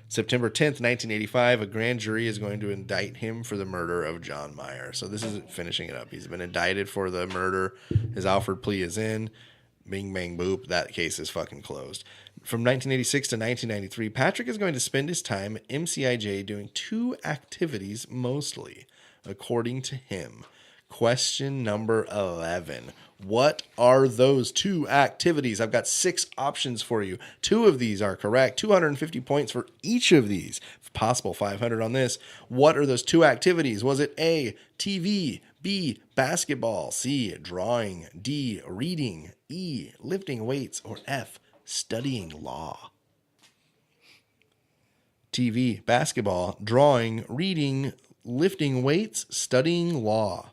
September 10th, 1985, a grand jury is going to indict him for the murder of John Meyer. So this is finishing it up. He's been indicted for the murder. His Alford plea is in. Bing, bang, boop. That case is fucking closed. From 1986 to 1993, Patrick is going to spend his time at MCIJ doing 2 activities mostly, according to him. Question number 11. What are those 2 activities? I've got 6 options for you. 2 of these are correct. 250 points for each of these. If possible, 500 on this. What are those 2 activities? Was it A, TV, B, basketball, C, drawing, D, reading, E, lifting weights, or F, studying law? TV, basketball, drawing, reading, lifting weights, studying law.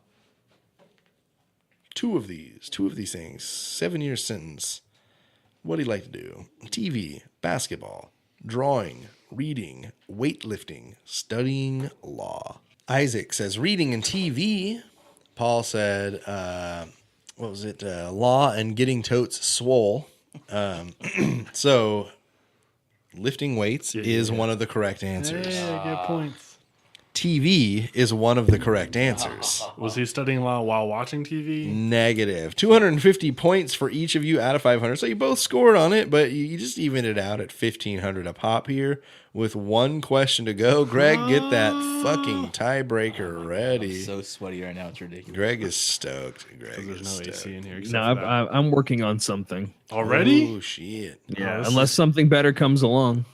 two of these things, 7 year sentence. What do you like to do? TV, basketball, drawing, reading, weightlifting, studying law. Isaac says reading and TV. Paul said, what was it? Law and getting totes swole. So lifting weights is one of the correct answers. Hey, I get points. TV is one of the correct answers. Was he studying law while watching TV? Negative. 250 points for each of you out of 500. So you both scored on it, but you just evened it out at 1,500 a pop here with one question to go. Greg, get that fucking tiebreaker ready. I'm so sweaty right now. It's ridiculous. Greg is stoked. Greg There's is no stoked. AC in here. except No, for that. I'm working on something. Already? Oh, shit. Yeah, this unless something better comes along.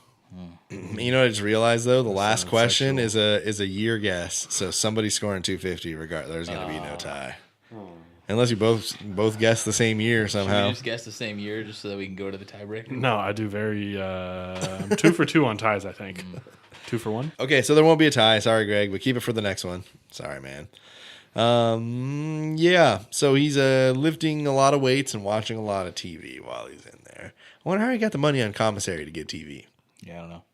You know what I just realized, though? The last sounds question sexual. is a year guess. So somebody's scoring 250 regardless. There's going to be no tie. Unless you both guess the same year Should somehow. we just guess the same year just so that we can go to the tiebreaker? No, I do very. I'm 2 for 2 on ties, I think. 2 for 1? Okay, so there won't be a tie. Sorry, Greg, but keep it for the next one. Sorry, man. Yeah, so he's lifting a lot of weights and watching a lot of TV while he's in there. I wonder how he got the money on commissary to get TV. Yeah, I don't know.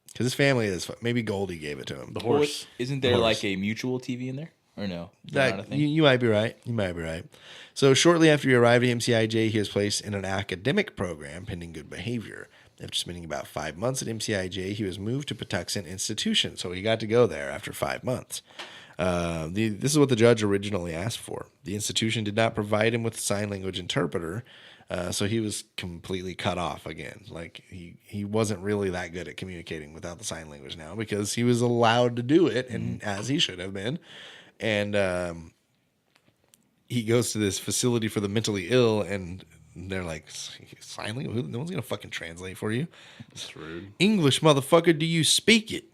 Because his family is, maybe Goldie gave it to him. The horse. Isn't there like a mutual TV in there? Or no? Is that not a That, thing? you might be right. You might be right. So shortly after he arrived at MCIJ, he was placed in an academic program pending good behavior. After spending about 5 months at MCIJ, he was moved to Patuxent Institution. So he got to go there after 5 months. This is what the judge originally asked for. The institution did not provide him with a sign language interpreter, so he was completely cut off again. Like he wasn't really that good at communicating without the sign language now because he was allowed to do it, and as he should have been. And he goes to this facility for the mentally ill, and they're like, sign language? No one's gonna fucking translate for you. That's rude. English, motherfucker, do you speak it?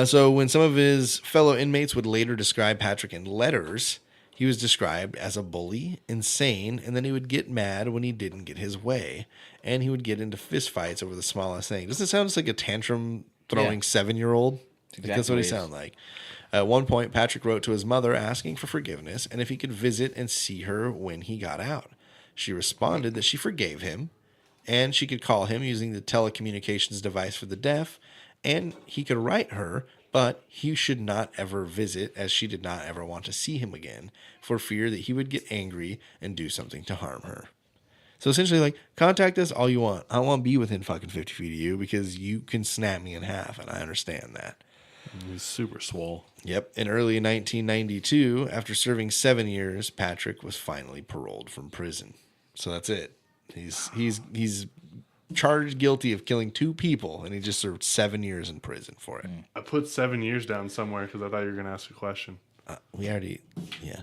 So when some of his fellow inmates would later describe Patrick in letters, he was described as a bully, insane, and then he would get mad when he didn't get his way, and he would get into fistfights over the smallest thing. Doesn't it sound just like a tantrum throwing 7-year-old? Exactly That's what he what he is. sounded like. At one point, Patrick wrote to his mother asking for forgiveness and if he could visit and see her when he got out. She responded that she forgave him, and she could call him using the telecommunications device for the deaf, and he could write her, but he should not ever visit, as she did not ever want to see him again for fear that he would get angry and do something to harm her. So essentially, like, contact us all you want. I don't want to be within fucking 50 feet of you because you can snap me in half, and I understand that. He's super swole. Yep. In early 1992, after serving 7 years, Patrick was finally paroled from prison. So that's it. He's charged guilty of killing 2 people, and he just served 7 years in prison for it. I put 7 years down somewhere because I thought you were going to ask a question. We already, yeah.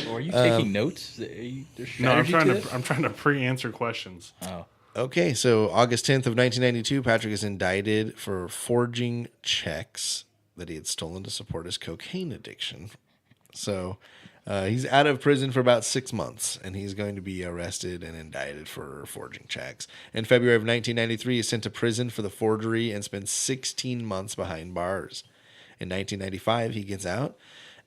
Or are you taking notes? There's No, I'm strategy to trying to pre-answer questions. this? Oh. Okay, so August 10th of 1992, Patrick is indicted for forging checks that he had stolen to support his cocaine addiction. So he's out of prison for about 6 months, and he's going to be arrested and indicted for forging checks. In February of 1993, he's sent to prison for the forgery and spends 16 months behind bars. In 1995, he gets out,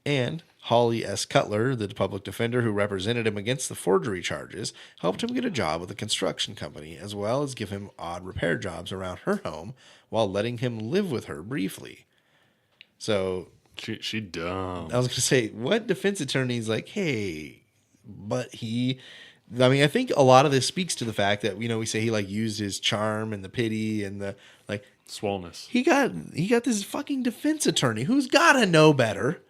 and Holly S. Cutler, the public defender who represented him against the forgery charges, helped him get a job with a construction company, as well as give him odd repair jobs around her home while letting him live with her briefly. So She dumb. I was going to say, what defense attorney's like, hey, but I think a lot of this speaks to the fact that, we say he like used his charm and the pity and the like. Swollenness. He got this fucking defense attorney who's got to know better.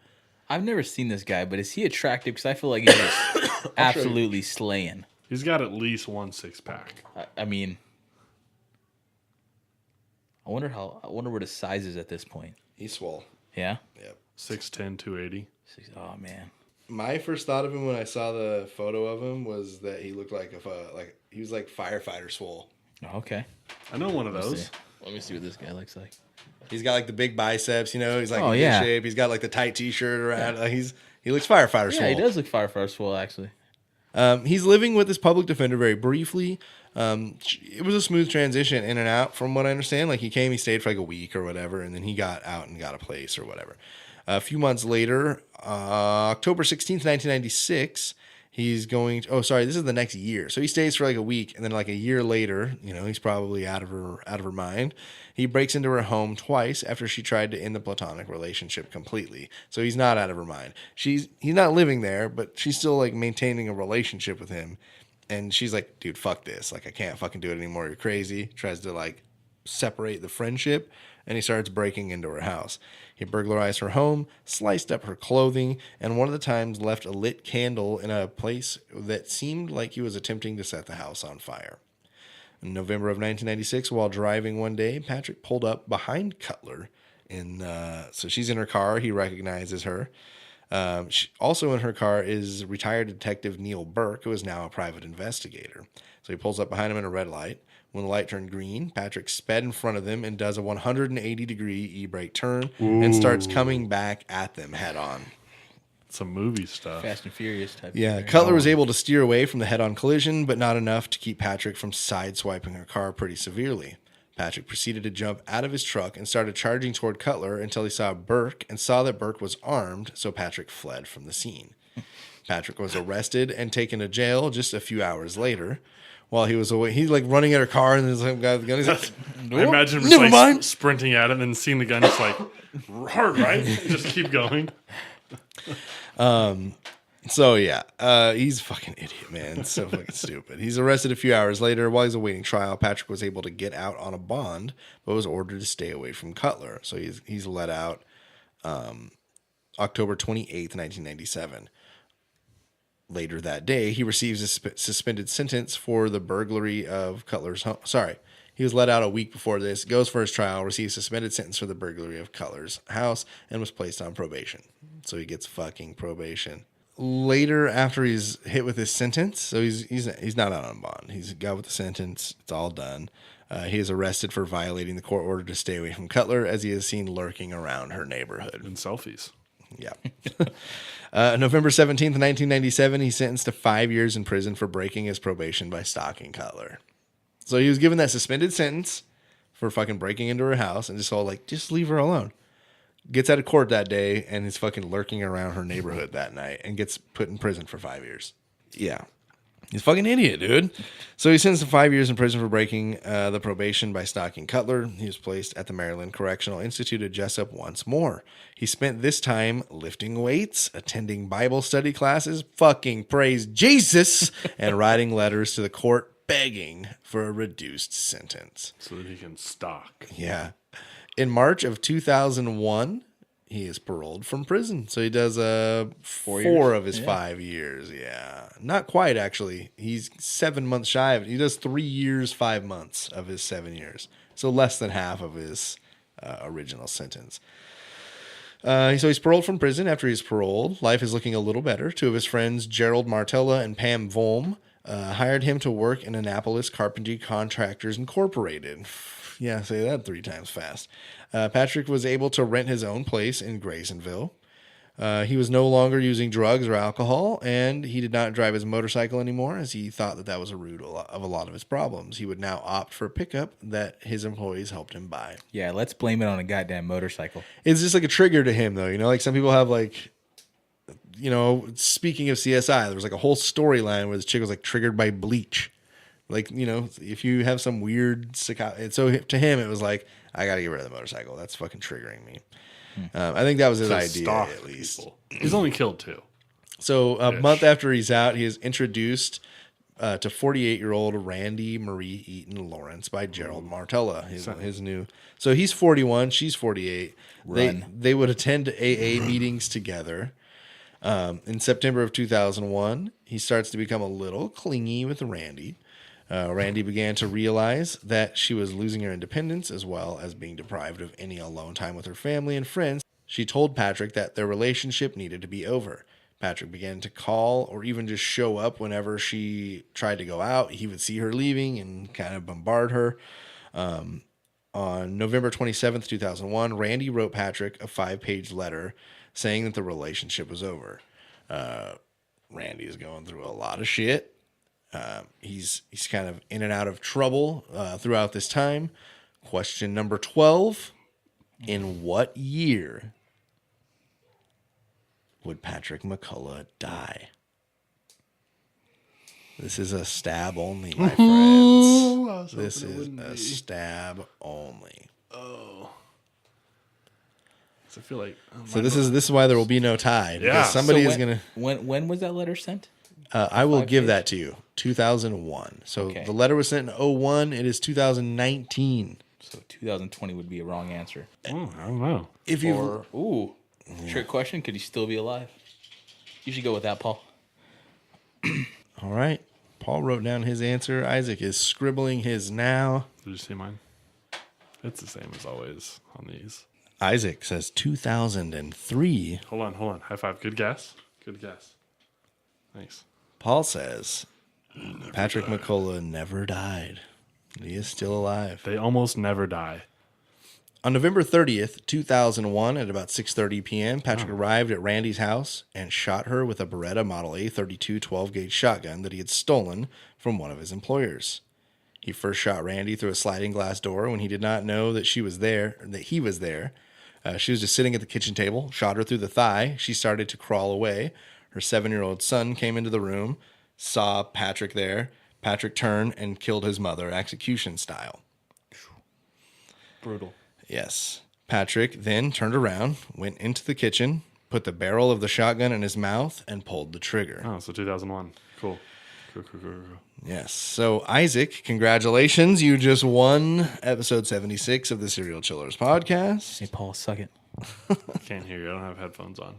I've never seen this guy, but is he attractive? Because I feel like he's just absolutely slaying. He's got at least 1 6-pack. I mean, I wonder what his size is at this point. He's swole. Yeah. Yep. 6'10", 280. Oh man. My first thought of him when I saw the photo of him was that he looked like he was like firefighter swole. Oh, okay. I know one of Let's those. see. Let me see what this guy looks like. He's got like the big biceps, he's like Oh, in yeah. good shape. He's got like the tight t-shirt around. Like, he looks firefighter swole. Yeah, he does look firefighter swole actually. He's living with his public defender very briefly. It was a smooth transition in and out from what I understand. Like he stayed for like a week or whatever, and then he got out and got a place or whatever. A few months later, October 16th, 1996, He's going to, this is the next year. So he stays for like a week, and then like a year later, he's probably out of her mind. He breaks into her home twice after she tried to end the platonic relationship completely. So he's not out of her mind. He's not living there, but she's still like maintaining a relationship with him. And she's like, dude, fuck this. Like, I can't fucking do it anymore. You're crazy. Tries to like separate the friendship, and he starts breaking into her house. He burglarized her home, sliced up her clothing, and one of the times left a lit candle in a place that seemed like he was attempting to set the house on fire. In November of 1996, while driving one day, Patrick pulled up behind Cutler. So she's in her car. He recognizes her. Also in her car is retired detective Neil Burke, who is now a private investigator. So he pulls up behind him in a red light. When the light turned green, Patrick sped in front of them and does a 180-degree e-brake turn and starts coming back at them head on. Some movie stuff. Fast and Furious type. Yeah, Cutler was able to steer away from the head-on collision, but not enough to keep Patrick from sideswiping her car pretty severely. Patrick proceeded to jump out of his truck and started charging toward Cutler until he saw Burke and saw that Burke was armed, so Patrick fled from the scene. Patrick was arrested and taken to jail just a few hours later. While he was away, he's like running at her car, and there's some guy with the gun. He's like, I imagine him never just mind. sprinting at it and then seeing the gun, just like, hard, right? Just keep going. So yeah, he's a fucking idiot, man. It's so fucking stupid. He's arrested a few hours later. While he's awaiting trial, Patrick was able to get out on a bond, but was ordered to stay away from Cutler. So he's let out October 28th, 1997. Later that day, he receives a suspended sentence for the burglary of Cutler's home. Sorry, he was let out a week before this, goes for his trial, receives suspended sentence for the burglary of Cutler's house, and was placed on probation. So he gets fucking probation. Later, after he's hit with his sentence, so he's not out on bond. He's got with the sentence. It's all done. He is arrested for violating the court order to stay away from Cutler, as he is seen lurking around her neighborhood. And selfies. Yeah. November 17th, 1997, he's sentenced to 5 years in prison for breaking his probation by stalking Cutler. So he was given that suspended sentence for fucking breaking into her house and just leave her alone. Gets out of court that day and is fucking lurking around her neighborhood that night and gets put in prison for 5 years. Yeah. He's a fucking idiot, dude. So he's sentenced to 5 years in prison for breaking the probation by stalking Cutler. He was placed at the Maryland Correctional Institute at Jessup once more. He spent this time lifting weights, attending Bible study classes, fucking praise Jesus, and writing letters to the court begging for a reduced sentence. So that he can stalk. Yeah. In March of 2001, he is paroled from prison. So he does 4 of his 5 years. Yeah. Not quite, actually. He's 7 months shy of it. He does 3 years, 5 months of his 7 years. So less than half of his original sentence. So he's paroled from prison. After he's paroled, life is looking a little better. 2 of his friends, Gerald Martella and Pam Volm, hired him to work in Annapolis Carpentry Contractors Incorporated. Yeah, say that 3 times fast. Patrick was able to rent his own place in Graysonville. He was no longer using drugs or alcohol, and he did not drive his motorcycle anymore, as he thought that was a root of a lot of his problems. He would now opt for a pickup that his employees helped him buy. Yeah, let's blame it on a goddamn motorcycle. It's just like a trigger to him, though. Like some people have speaking of CSI, there was like a whole storyline where this chick was like triggered by bleach. Like, if you have some weird so to him, it was like, I got to get rid of the motorcycle. That's fucking triggering me. I think that was his idea, at least. People. He's only killed 2. So a month after he's out, he is introduced to 48-year-old Randy Marie Eaton Lawrence by Gerald Martella. His new. So he's 41, she's 48. They would attend AA meetings together. In September of 2001, he starts to become a little clingy with Randy. Randy began to realize that she was losing her independence as well as being deprived of any alone time with her family and friends. She told Patrick that their relationship needed to be over. Patrick began to call or even just show up whenever she tried to go out. He would see her leaving and kind of bombard her. On November 27th, 2001, Randy wrote Patrick a 5-page letter saying that the relationship was over. Randy is going through a lot of shit. He's kind of in and out of trouble throughout this time. Question number 12. In what year would Patrick McCullough die? This is a stab only, my friends. I was This hoping it is wouldn't a be. stab only. Oh. So I feel like So this is why there will be no tie. Because Yeah. somebody So is gonna. When was that letter sent? I will 5 give page? that to you. 2001. So Okay. the letter was sent in 01. It is 2019. So 2020 would be a wrong answer. I don't know. If you Or trick question: could he still be alive? You should go with that, Paul. all right, Paul wrote down his answer. Isaac is scribbling his now. Did you see mine? It's the same as always on these. Isaac says 2003. Hold on. High five. Good guess. Good guess. Thanks. Paul says Patrick McCullough never died. He is still alive. They almost never die. On November 30th, 2001, at about 6:30 p.m., Patrick arrived at Randy's house and shot her with a Beretta Model A32 12-gauge shotgun that he had stolen from one of his employers. He first shot Randy through a sliding glass door when he did not know that she was there, or that he was there. She was just sitting at the kitchen table, shot her through the thigh. She started to crawl away. Her 7-year-old son came into the room, saw Patrick there. Patrick turned and killed his mother, execution style. Brutal. Yes. Patrick then turned around, went into the kitchen, put the barrel of the shotgun in his mouth, and pulled the trigger. Oh, so 2001. Cool. Cool. Yes. So, Isaac, congratulations. You just won episode 76 of the Serial Chillers podcast. Hey, Paul, suck it. Can't hear you. I don't have headphones on.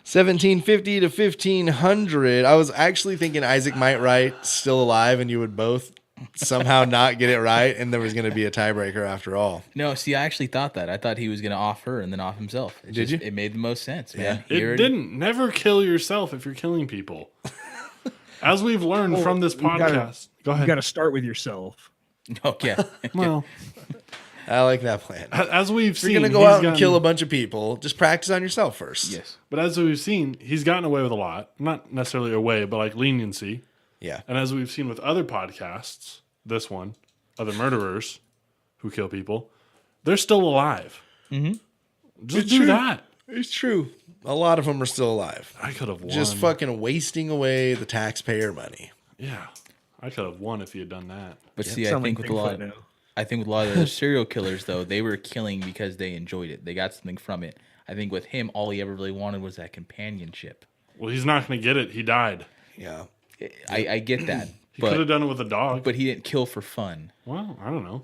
1750 to 1500. I was actually thinking Isaac might write still alive and you would both somehow not get it right and there was going to be a tiebreaker after all. No, see, I actually thought that. I thought he was going to off her and then off himself. Did you? It made the most sense, man. Yeah. He It already- didn't. Never kill yourself if you're killing people. As we've learned from this you gotta- podcast. Go You ahead. got to start with yourself. Oh, yeah. Well, I like that plan. as we've If you're seen, going to go he's out and gotten- kill a bunch of people, just practice on yourself first. Yes. But as we've seen, he's gotten away with a lot. Not necessarily away, but like leniency. Yeah. And as we've seen with other podcasts, this one, other murderers who kill people, they're still alive. Mm-hmm. Just It's do true. that. It's true. A lot of them are still alive. I could have won. Just fucking wasting away the taxpayer money. Yeah. I could have won if he had done that. But see, I Sound think like with a lot Bigfoot now. I think with a lot of the serial killers, though, they were killing because they enjoyed it. They got something from it. I think with him, all he ever really wanted was that companionship. Well, he's not going to get it. He died. Yeah. I get that, He could have but done it with a dog. he didn't kill for fun. Well, I don't know.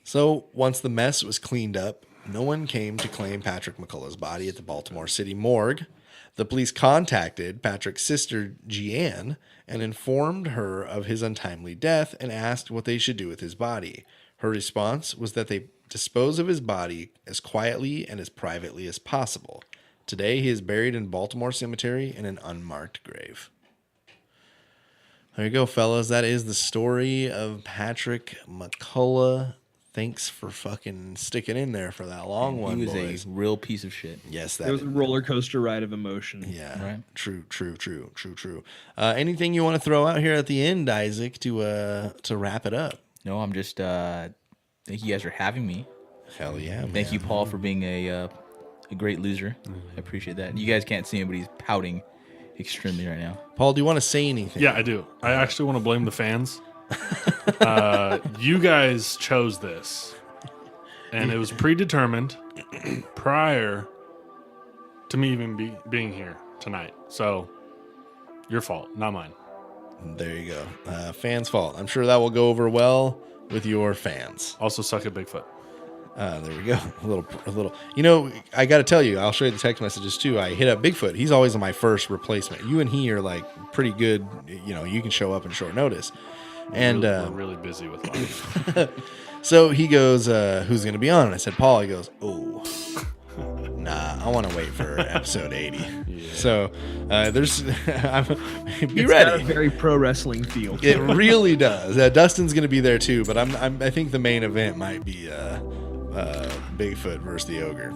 So once the mess was cleaned up, no one came to claim Patrick McCullough's body at the Baltimore City morgue. The police contacted Patrick's sister, Jeanne, and informed her of his untimely death and asked what they should do with his body. Her response was that they dispose of his body as quietly and as privately as possible. Today, he is buried in Baltimore Cemetery in an unmarked grave. There you go, fellas. That is the story of Patrick McCullough. Thanks for fucking sticking in there for that long one, He was boys. a real piece of shit. Yes, It that was a roller coaster ride of emotion. yeah, Right. True. Anything you want to throw out here at the end, Isaac, to wrap it up? No, I'm just thank you guys for having me. Hell yeah, man. Thank you, Paul, for being a great loser. I appreciate that. You guys can't see him, but he's pouting extremely right now. Paul, do you want to say anything? Yeah, I do. I actually want to blame the fans. You guys chose this, and it was predetermined prior to me even being here tonight. So, your fault, not mine. There you go. Fans' fault. I'm sure that will go over well with your fans. Also, suck at Bigfoot. There we go. A little. You know, I got to tell you, I'll show you the text messages too. I hit up Bigfoot. He's always my first replacement. You and he are like pretty good. You know, you can show up in short notice. And We're really busy with life. so he goes, "Who's going to be on?" And I said, "Paul." He goes, "Oh, nah, I want to wait for episode 80." Yeah. So there's, be It's got ready. a very pro wrestling feel. It really does. Dustin's going to be there too, but I think the main event might be Bigfoot versus the ogre.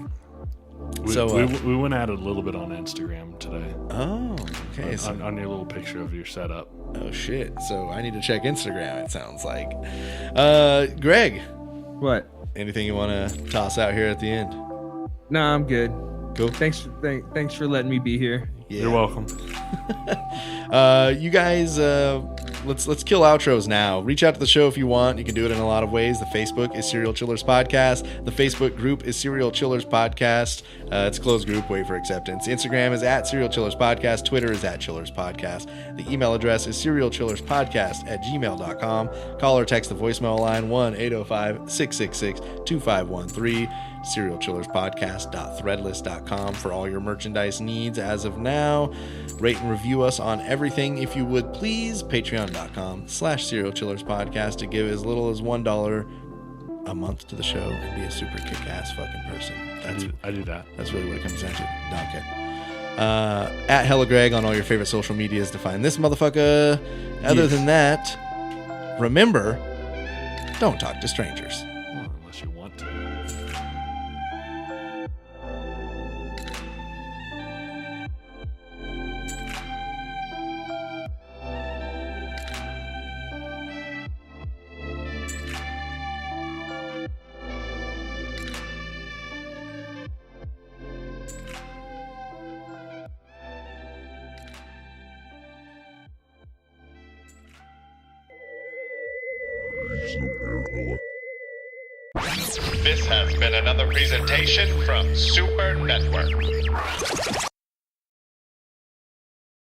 We went at it a little bit on Instagram today Oh, okay. So, on your little picture of your setup. oh shit. So I need to check Instagram. It sounds like. Greg, What? anything you want to toss out here at the end? No, I'm good. Cool. Thanks for letting me be here. Yeah. You're welcome. You guys, let's kill outros now. Reach out to the show if you want. You can do it in a lot of ways. The Facebook is Serial Chillers Podcast. The Facebook group is Serial Chillers Podcast. It's a closed group. Wait for acceptance. Instagram is at Serial Chillers Podcast. Twitter is at Chillers Podcast. The email address is serialchillerspodcast@gmail.com. Call or text the voicemail line 1-805-666-2513. serialchillerspodcast.threadless.com for all your merchandise needs as of now. Rate and review us on everything if you would please. Patreon.com/serialchillerspodcast to give as little as $1 a month to the show and be a super kick-ass fucking person. I do that. That's really what it comes down to. No, okay. At Hella Greg on all your favorite social medias to find this motherfucker. Other than that, remember, don't talk to strangers. Well, unless you want to. This has been another presentation from Super Network.